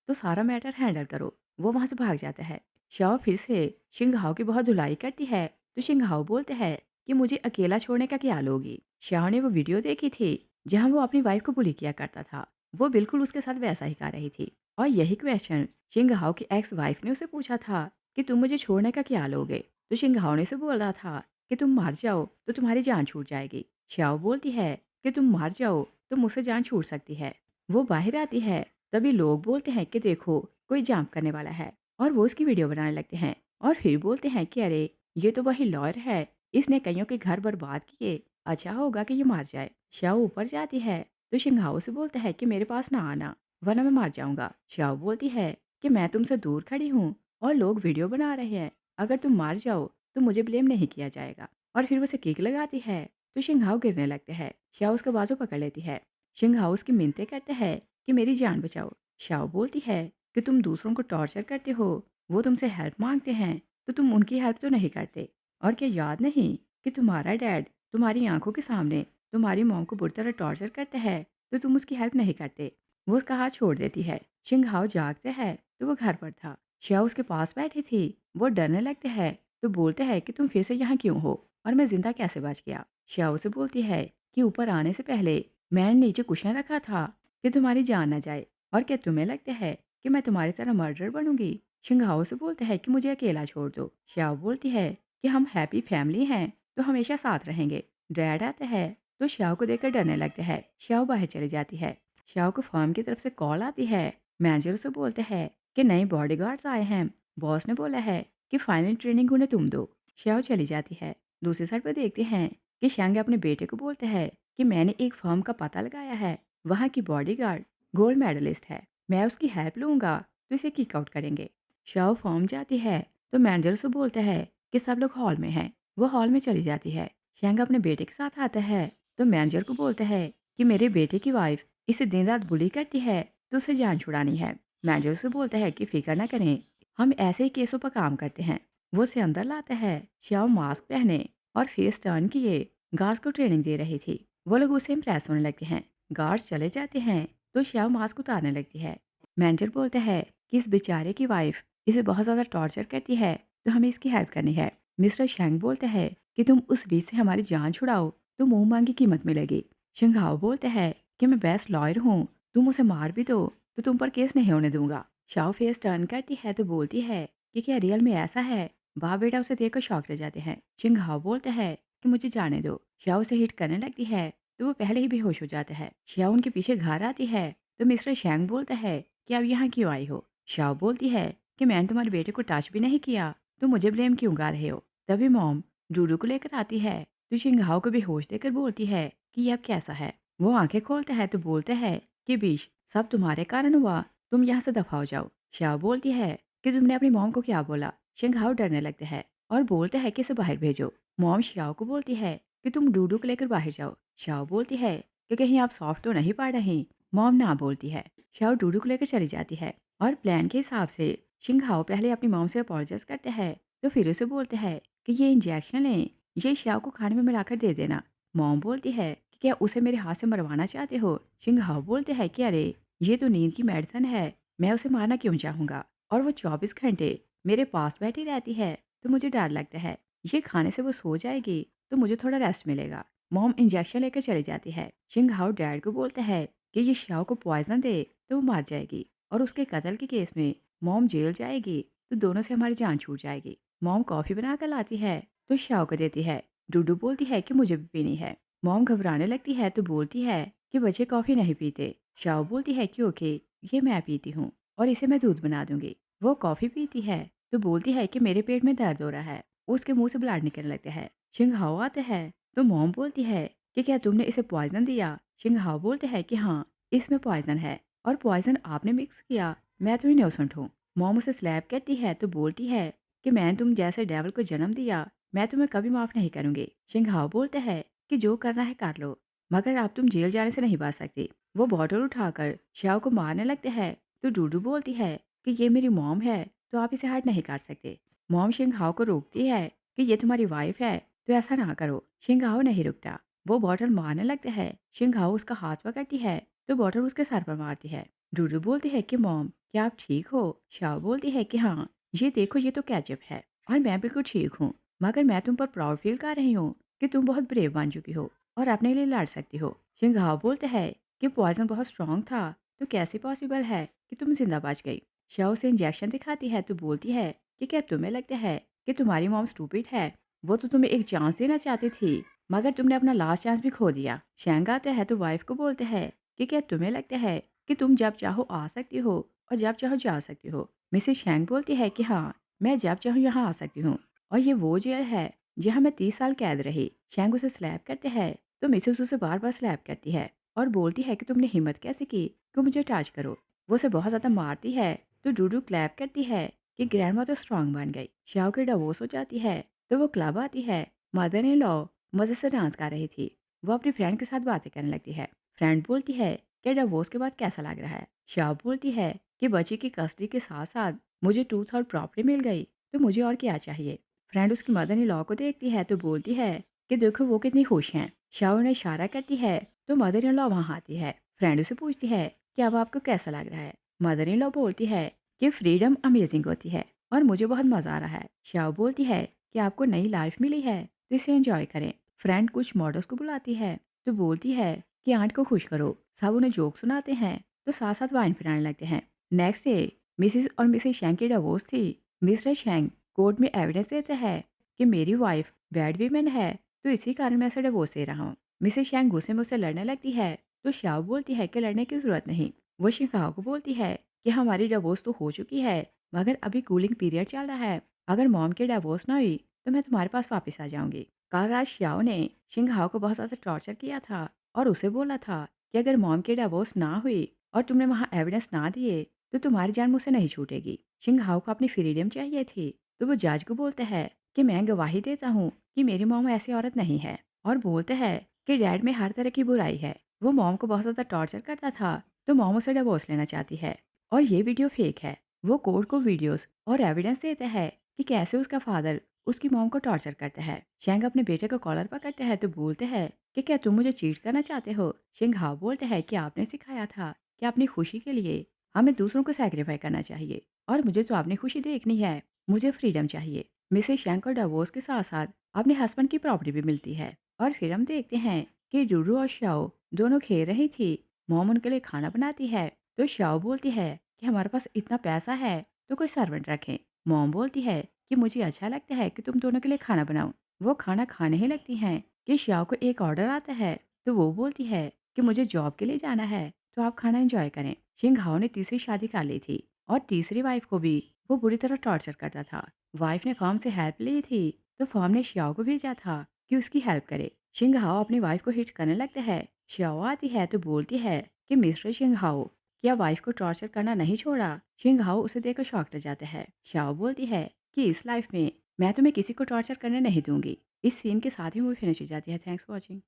तो सारा मैटर हैंडल करो। वो वहाँ से भाग जाता है। श्याओ फिर से शिंगहाओ की बहुत धुलाई करती है तो शिंगहाओ बोलते हैं कि मुझे अकेला छोड़ने का क्या लोगी। श्याओ ने वो वीडियो देखी थी जहाँ वो अपनी वाइफ को बुली किया करता था। वो बिल्कुल उसके साथ वैसा ही कर रही थी और यही क्वेश्चन शिंगहाओ की एक्स वाइफ ने उसे पूछा था कि तुम मुझे छोड़ने का क्या लोगे। तो शिंगहाओ ने उसे बोला था कि तुम मर जाओ तो तुम्हारी जान छूट जाएगी। श्याओ बोलती है कि तुम मर जाओ तो मुझसे जान छूट सकती है। वो बाहर आती है तभी लोग बोलते हैं कि देखो कोई जंप करने वाला है, और वो उसकी वीडियो बनाने लगते हैं और फिर बोलते हैं कि अरे ये तो वही लॉयर है, इसने कईयों के घर बर्बाद किए, अच्छा होगा कि ये मार जाए। श्याओ ऊपर जाती है तो शिंगहाओ से बोलता है कि मेरे पास ना आना वरना मैं मार जाऊंगा। श्याओ बोलती है कि मैं तुमसे दूर खड़ी हूँ और लोग वीडियो बना रहे हैं, अगर तुम मार जाओ तो मुझे ब्लेम नहीं किया जाएगा। और फिर वो उसे किक लगाती है तो शिंगहाओ गिरने लगते हैं। श्याओ उसका बाजू पकड़ लेती है। शिंगहाओ उसकी मिन्नतें करते हैं कि मेरी जान बचाओ। श्याओ बोलती है कि तुम दूसरों को टॉर्चर करते हो, वो तुमसे हेल्प मांगते हैं तो तुम उनकी हेल्प तो नहीं करते। और क्या याद नहीं कि तुम्हारा डैड तुम्हारी आंखों के सामने तुम्हारी मॉम को बुरी तरह टॉर्चर करता है तो तुम उसकी हेल्प नहीं करते। वो उसका हाथ छोड़ देती है। शिंगहाओ जागते हैं तो वो घर पर था। श्याओ उसके पास बैठी थी। वो डरने लगते हैं तो बोलते हैं कि तुम फिर से यहाँ क्यों हो और मैं जिंदा कैसे बच गया। श्याओ से बोलती है कि ऊपर आने से पहले मैंने नीचे कुशन रखा था कि तुम्हारी जान ना जाए, और क्या तुम्हें लगता है कि मैं तुम्हारी तरह मर्डर बनूंगी। शिंगहाओ से बोलते हैं कि मुझे अकेला छोड़ दो। श्याओ बोलती है कि हम हैप्पी फैमिली हैं तो हमेशा साथ रहेंगे। डैड आता है तो श्याओ को देखकर डरने लगता है। श्याओ बाहर चली जाती है। श्याओ को फर्म की तरफ से कॉल आती है। मैनेजर उसे बोलते हैं कि नए बॉडीगार्ड्स आए हैं। बॉस ने बोला है कि फाइनल ट्रेनिंग उन्हें तुम दो। श्याओ चली जाती है। दूसरी साइड पर देखते हैं कि शांग अपने बेटे को बोलते हैं कि मैंने एक फर्म का पता लगाया है। वहाँ की बॉडीगार्ड गोल्ड मेडलिस्ट है। मैं उसकी हेल्प लूंगा तो इसे किक आउट करेंगे। शाओ फॉर्म जाती है तो मैनेजर उसे बोलता है कि सब लोग हॉल में हैं। वो हॉल में चली जाती है। शैंग अपने बेटे के साथ आता है तो मैनेजर को बोलता है कि मेरे बेटे की वाइफ इसे दिन रात बुली करती है तो उसे जान छुड़ानी है। मैनेजर उसे बोलता है कि फिक्र ना करें, हम ऐसे ही केसों पर काम करते हैं। वो उसे अंदर लाता है। श्याओ मास्क पहने और फेस टर्न किए गार्ड्स को ट्रेनिंग दे रही थी। वो लोग उसे इम्प्रेस होने लगते हैं। गार्ड्स चले जाते हैं तो श्याओ मास्क उतारने लगती है। मैनेजर बोलता है कि इस बेचारे की वाइफ इसे बहुत ज़्यादा टॉर्चर करती है तो हमें इसकी हेल्प करनी है। मिस्टर शैंग बोलते हैं कि तुम उस बीच से हमारी जान छुड़ाओ तो मुंह मांगी कीमत मिलेगी। शंघाओ बोलते हैं कि मैं बेस्ट लॉयर हूँ, तुम उसे मार भी दो तो तुम पर केस नहीं होने दूंगा। शाओ फेस टर्न करती है तो बोलती है कि क्या रियल में ऐसा है। बाप बेटा उसे देखकर शॉक रह जाते हैं। शंघाओ बोलते हैं कि मुझे जाने दो। शाओ उसे हिट करने लगती है तो वो पहले ही बेहोश हो जाता है। शाओ उनके पीछे घर आती है तो मिस्टर शैंग बोलता है कि आप यहाँ क्यों आई हो। शाओ बोलती है कि मैंने तुम्हारे बेटे को टच भी नहीं किया तो मुझे ब्लेम क्यों गा रहे हो। तभी मॉम डूडू को लेकर आती है तो शिंघाओ को बेहोश देकर बोलती है कि यह अब कैसा है। वो आंखें खोलता है तो बोलता है कि बीश सब तुम्हारे कारण हुआ, तुम यहाँ से दफा हो जाओ। शाओ बोलती है कि तुमने अपनी मॉम को क्या बोला। शिंघाओ डरने लगता है और बोलता है कि इसे बाहर भेजो। मॉम शाओ को बोलती है कि तुम डूडू को लेकर बाहर जाओ। शाओ बोलती है कि कहीं आप सॉफ्ट तो नहीं पड़ रही। मॉम ना बोलती है। शाओ डूडू को लेकर चली जाती है और प्लान के हिसाब से शिंघाओ पहले अपनी मॉम से अपॉलोजाइज करते हैं तो फिर उसे बोलते हैं कि ये इंजेक्शन लें, ये श्याओ को खाने में मिलाकर दे देना। मॉम बोलती है कि क्या उसे मेरे हाथ से मरवाना चाहते हो। शिंघाओ बोलते हैं कि अरे ये तो नींद की मेडिसिन है, मैं उसे मारना क्यों चाहूँगा। और वो 24 घंटे मेरे पास बैठी रहती है तो मुझे डर लगता है ये खाने से वो सो जाएगी तो मुझे थोड़ा रेस्ट मिलेगा। मॉम इंजेक्शन लेकर चली जाती है। शिंघाओ डैड को बोलता है कि ये श्याओ को पॉइजन दे तो वो मर जाएगी और उसके कत्ल के केस में मॉम जेल जाएगी तो दोनों से हमारी जान छूट जाएगी। मॉम कॉफ़ी बनाकर लाती है तो श्याओ को देती है। डूडू बोलती है कि मुझे भी पीनी है। मॉम घबराने लगती है तो बोलती है कि बच्चे कॉफ़ी नहीं पीते। श्याओ बोलती है कि ओके, ये मैं पीती हूँ और इसे मैं दूध बना दूंगी। वो कॉफ़ी पीती है तो बोलती है कि मेरे पेट में दर्द हो रहा है। उसके मुंह से ब्लड निकलने लगता है। शिंघाओ आता है तो मॉम बोलती है कि क्या तुमने इसे पॉइजन दिया। शिंघाओ बोलते हैं कि हाँ, इसमें पॉइजन है और पॉइजन आपने मिक्स किया, मैं तो इनोसेंट हूँ। मॉम उसे स्लैप करती है तो बोलती है कि मैंने तुम जैसे डेविल को जन्म दिया, मैं तुम्हें कभी माफ़ नहीं करूंगी। शिंघाओ बोलते हैं कि जो करना है कर लो, मगर अब तुम जेल जाने से नहीं बच सकती। वो बॉटल उठाकर श्याओ को मारने लगते हैं तो डूडू बोलती है कि ये मेरी मॉम है तो आप इसे हर्ट नहीं कर सकते। मॉम शिंघाओ को रोकती है कि ये तुम्हारी वाइफ है तो ऐसा ना करो। शिंघाओ नहीं रुकता, वो बॉटल मारने लगता है। शिंघाओ उसका हाथ पकड़ती है तो बॉटल उसके सर पर मारती है। डूडू बोलती है कि मॉम क्या आप ठीक हो। शाओ बोलती है कि हाँ, ये देखो ये तो कैचअप है और मैं बिल्कुल ठीक हूँ, मगर मैं तुम पर प्राउड फील कर रही हूँ कि तुम बहुत ब्रेव बन चुकी हो और अपने लिए लड़ सकती हो। शिंघाओ बोलते हैं कि पॉइजन बहुत स्ट्रांग था तो कैसे पॉसिबल है कि तुम जिंदा बच गई। शाओ से इंजेक्शन दिखाती है तो बोलती है कि क्या तुम्हें लगता है कि तुम्हारी मॉम स्टूपिड है। वो तो तुम्हें एक चांस देना चाहती थी मगर तुमने अपना लास्ट चांस भी खो दिया। शैंग आता है तो वाइफ को बोलते हैं कि क्या तुम्हें लगता है कि तुम जब चाहो आ सकती हो और जब चाहो जा सकती हो। मिसेस शैंग बोलती है कि हाँ, मैं जब चाहूँ यहाँ आ सकती हूँ और ये वो जेल है जहाँ मैं 30 साल कैद रही। शैंग उसे स्लैप करते हैं तो मिसेस उसे बार बार स्लैप करती है और बोलती है कि तुमने हिम्मत कैसे की कि मुझे टच करो। वो उसे बहुत ज़्यादा मारती है तो डूडू क्लैप करती है कि ग्रैंडमा तो स्ट्रांग बन गई। शाओ की डिवोर्स हो जाती है तो वो क्लब आती है। मदर इन लॉ मज़े से डांस कर रही थी। वो अपनी फ्रेंड के साथ बातें करने लगती है। फ्रेंड बोलती है कि डिवोर्स के बाद कैसा लग रहा है। शाओ बोलती है कि बच्ची की कस्टडी के साथ साथ मुझे टूथ और प्रॉपर्टी मिल गई तो मुझे और क्या चाहिए। फ्रेंड उसकी मदर इन लॉ को देखती है तो बोलती है कि देखो वो कितनी खुश हैं। शाओ ने इशारा करती है तो मदर इन लॉ वहाँ आती है। फ्रेंड उसे पूछती है कि अब आपको कैसा लग रहा है। मदर इन लॉ बोलती है कि फ्रीडम अमेजिंग होती है और मुझे बहुत मज़ा आ रहा है। शाओ बोलती है कि आपको नई लाइफ मिली है तो इसे एंजॉय करें। फ्रेंड कुछ मॉडल्स को बुलाती है तो बोलती है कि आंट को खुश करो। सब उन्हें जोक सुनाते हैं तो साथ साथ वाइन पिलाने लगते हैं। नेक्स्ट डे मिसिस और मिसेस शैंग की डिवोर्स थी। मिस्टर शैंग कोर्ट में एविडेंस देता है कि मेरी वाइफ बैड वीमन है तो इसी कारण मैं उसे डिवोर्स दे रहा हूँ। मिसेस शैंग गुस्से में उससे लड़ने लगती है तो शाओ बोलती है कि लड़ने की जरूरत नहीं। वो शिंगाओ को बोलती है कि हमारी डिवोर्स तो हो चुकी है, मगर अभी कूलिंग पीरियड चल रहा है। अगर मॉम की डिवोर्स ना हुई तो मैं तुम्हारे पास वापस आ जाऊंगी। कल रात श्याओ ने शिंगहाओ को बहुत ज़्यादा टॉर्चर किया था और उसे बोला था कि अगर मॉम की डिवोर्स ना हुई और तुमने वहाँ एविडेंस ना दिए तो तुम्हारी जान मुझसे नहीं छूटेगी। शिंगहाओ को अपनी फ्रीडम चाहिए थी तो वो जज को बोलते हैं कि मैं गवाही देता हूँ कि मेरी मॉम ऐसी औरत नहीं है, और बोलते हैं कि डैड में हर तरह की बुराई है। वो मॉम को बहुत ज़्यादा टॉर्चर करता था तो मॉम उसे डिवोर्स लेना चाहती है और ये वीडियो फेक है। वो कोर्ट को वीडियोस और एविडेंस देते हैं कि कैसे उसका फादर उसकी मॉम को टॉर्चर करता है। शेंग अपने बेटे को कॉलर पकड़ते हैं तो बोलते हैं कि क्या तुम मुझे चीट करना चाहते हो। शेंग हाव बोलते हैं कि आपने सिखाया था कि अपनी खुशी के लिए हमें दूसरों को सैक्रिफाई करना चाहिए, और मुझे तो अपनी खुशी देखनी है, मुझे फ्रीडम चाहिए। मिसेस शेंग को डिवोर्स के साथ साथ अपने हस्बैंड की प्रॉपर्टी भी मिलती है। और फिर हम देखते हैं कि रूरू और शाओ दोनों खेल रही थी। मॉम उनके लिए खाना बनाती है तो शाओ बोलती है कि हमारे पास इतना पैसा है तो कोई सर्वेंट रखें। मॉम बोलती है कि मुझे अच्छा लगता है कि तुम दोनों के लिए खाना बनाओ। वो खाना खाने ही लगती हैं कि शाओ को एक ऑर्डर आता है तो वो बोलती है कि मुझे जॉब के लिए जाना है तो आप खाना एंजॉय करें। शिंगहाओ ने तीसरी शादी कर ली थी और तीसरी वाइफ को भी वो बुरी तरह टॉर्चर करता था। वाइफ ने फर्म से हेल्प ली थी तो फर्म ने शियाओ को भेजा था कि उसकी हेल्प करे। शिंगहाओ अपनी वाइफ को हिट करने लगता है। शियाओ आती है तो बोलती है कि मिस्टर शिंगहाओ, क्या वाइफ को टॉर्चर करना नहीं छोड़ा। शिंगहाओ उसे देखकर शॉक्ड हो जाता है। शियाओ बोलती है कि इस लाइफ में मैं तुम्हें किसी को टॉर्चर करने नहीं दूंगी। इस सीन के साथ ही मूवी फिनिश हो जाती है। Thanks for watching.